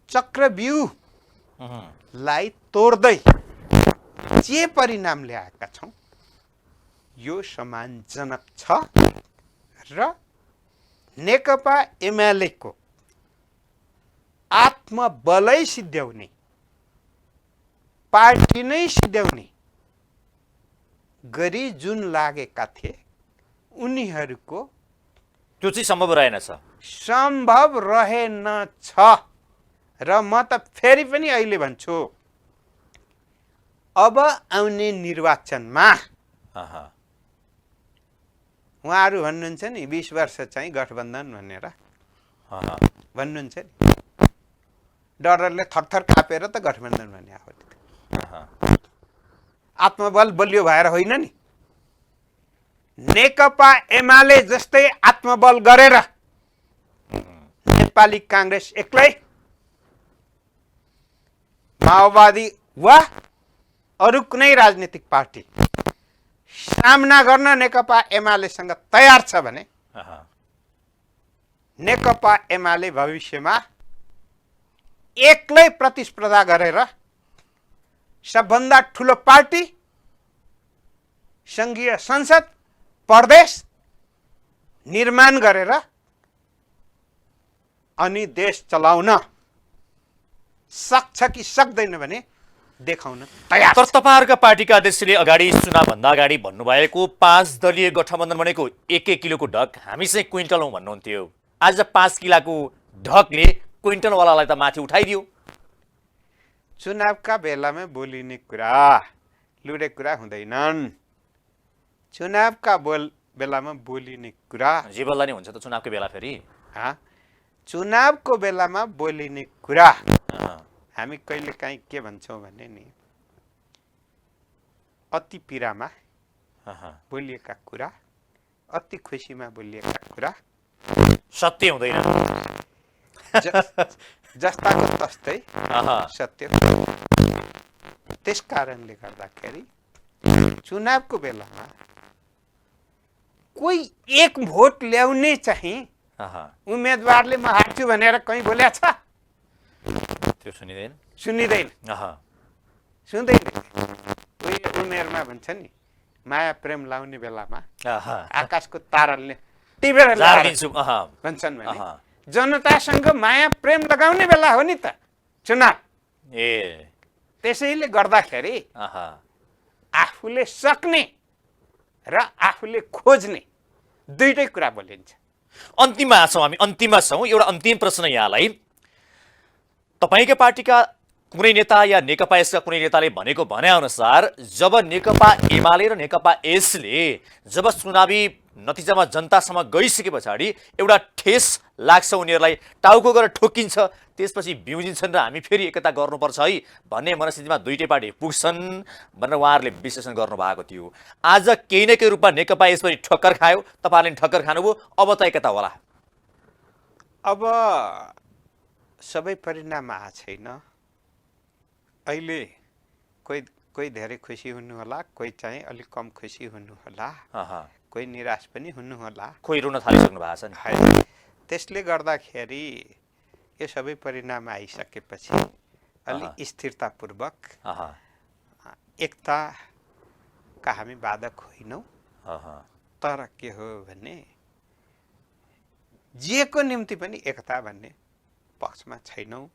चक्रव्यूहलाई उहुँ, तोड्दै जे परिणाम ल्याएका छौँ यो सम्मानजनक छ र नेकपा एमालेको आत्मबलै सिद्ध्याउने, पार्टी नै सिद्ध्याउने गरी जुन लागेका थिए उनीहरूको त्यो चाहिँ सम्भव रहेनछ। सम्भव रहेनछ। र म त फेरि पनि अहिले भन्छु, अब आउने निर्वाचनमा अहँ, उहाँहरू भन्नुहुन्छ नि 20 वर्ष चाहिँ गठबन्धन भनेर अहँ, भन्नुहुन्छ नि, डरले थरथर कापेर त गठबन्धन भन्ने हो। अहँ, आत्मबल बलियो भएर होइन नि, नेकपा एमाले जस्तै आत्मबल गरेर नेपाली काङ्ग्रेस एक्लै, माओवादी वा अरू कुनै राजनीतिक पार्टी सामना गर्न नेकपा एमालेसँग तयार छ भने अहँ, नेकपा एमाले भविष्यमा एक्लै प्रतिस्पर्धा गरेर सबभन्दा ठुलो पार्टी, सङ्घीय संसद, प्रदेश निर्माण गरेर अनि देश चलाउन सक्छ कि सक्दैन भने देखाउन तयार तर छ। तपाईँहरूका पार्टीका अध्यक्षले अगाडि चुनावभन्दा अगाडि भन्नुभएको 5 दलीय गठबन्धन भनेको 1-1 किलोको ढक हामी चाहिँ क्विन्टल हौँ भन्नुहुन्थ्यो। आज 5 किलोको ढकले क्विन्टलवालालाई त माथि उठाइदियो। चुनावका बेलामा बोलिने कुरा लुडे कुरा हुँदैनन्। चुनावका बेलामा बोलिने कुरा जे बल्ल नै हुन्छ त चुनावको बेला फेरि। चुनावको बेलामा बोलिने कुरा अहँ, हामी कहिलेकाहीँ के भन्छौँ भने नि, अति पीडामा अहँ, बोलिएका कुरा, अति खुसीमा बोलिएका कुरा सत्य हुँदैन। जस्ताको तस्तै अहँ, सत्य। त्यस कारणले गर्दाखेरि चुनावको बेलामा कोही एक भोट ल्याउने चाहिँ अहँ, उम्मेदवारले म हार्छु भनेर कहीँ बोल्या छ? त्यो सुनिँदैन। सुनिँदैन, अहँ, सुन्दैन। उही उमेरमा भन्छ नि, माया प्रेम लाउने बेलामा अहँ, आकाशको ताराले टिपेर झार ल्याएर दिन्छु। अहँ, भन्छन् भने अहँ, जनतासँग माया प्रेम लगाउने बेला हो नि त चुनाव। ए, त्यसैले गर्दाखेरि अहँ, आफूले सक्ने र आफूले खोज्ने दुईटै कुरा बोलिन्छ। अन्तिममा छौँ हामी, अन्तिममा छौँ। एउटा अन्तिम प्रश्न यहाँलाई, तपाईँकै पार्टीका कुनै नेता या नेकपा एसका कुनै नेताले भनेको भनेअनुसार जब नेकपा एमाले र नेकपा एसले जब चुनावी नतिजामा जनतासम्म गइसके पछाडि एउटा ठेस लाग्छ, उनीहरूलाई टाउको गरेर ठोकिन्छ, त्यसपछि बिउजिन्छन् र हामी फेरि एकता गर्नुपर्छ है भन्ने मनस्थितिमा दुईटै पार्टी पुग्छन् भनेर उहाँहरूले विश्लेषण गर्नुभएको थियो। आज केही न केही रूपमा नेकपा यसरी ठक्कर खायो, तपाईँहरूले ठक्कर खानुभयो, अब त एकता होला। अब सबै परिणाम आएको छैन। अहिले कोही धेरै खुसी हुनुहोला, कोही चाहिँ अलिक कम खुसी हुनुहोला, कोही निराश पनि हुनुहोला, कोही रुन थालिसक्नु भएको छ नि। त्यसले गर्दाखेरि यो सबै परिणाम आइसकेपछि अलि स्थिरतापूर्वक एकताका हामी बाधक होइनौँ। तर के हो भने जेको निम्ति पनि एकता भन्ने पक्षमा छैनौँ,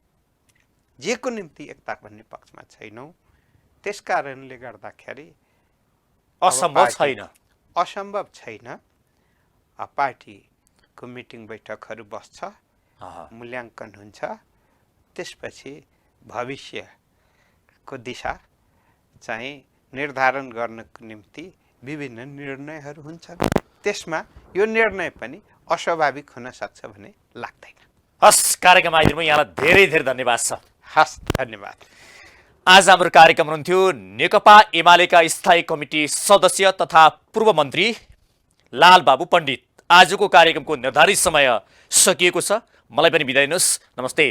जेको निम्ति एकता भन्ने पक्षमा छैनौँ। त्यस कारणले गर्दाखेरि असम्भव छैन। पार्टीको मिटिङ बैठकहरू बस्छ, मूल्याङ्कन हुन्छ, त्यसपछि भविष्यको दिशा चाहिँ निर्धारण गर्नको निम्ति विभिन्न निर्णयहरू हुन्छन्। त्यसमा यो निर्णय पनि अस्वाभाविक हुन सक्छ भन्ने लाग्दैन। हस्, कार्यक्रम आइदिनु यहाँलाई धेरै धेरै धन्यवाद छ। हस्, धन्यवाद। आज हाम्रो कार्यक्रम हुनुहुन्थ्यो नेकपा एमालेका स्थायी कमिटी सदस्य तथा पूर्व मन्त्री लालबाबु पण्डित। आजको कार्यक्रमको निर्धारित समय सकिएको छ। मलाई पनि बिदा दिनुहोस्। नमस्ते।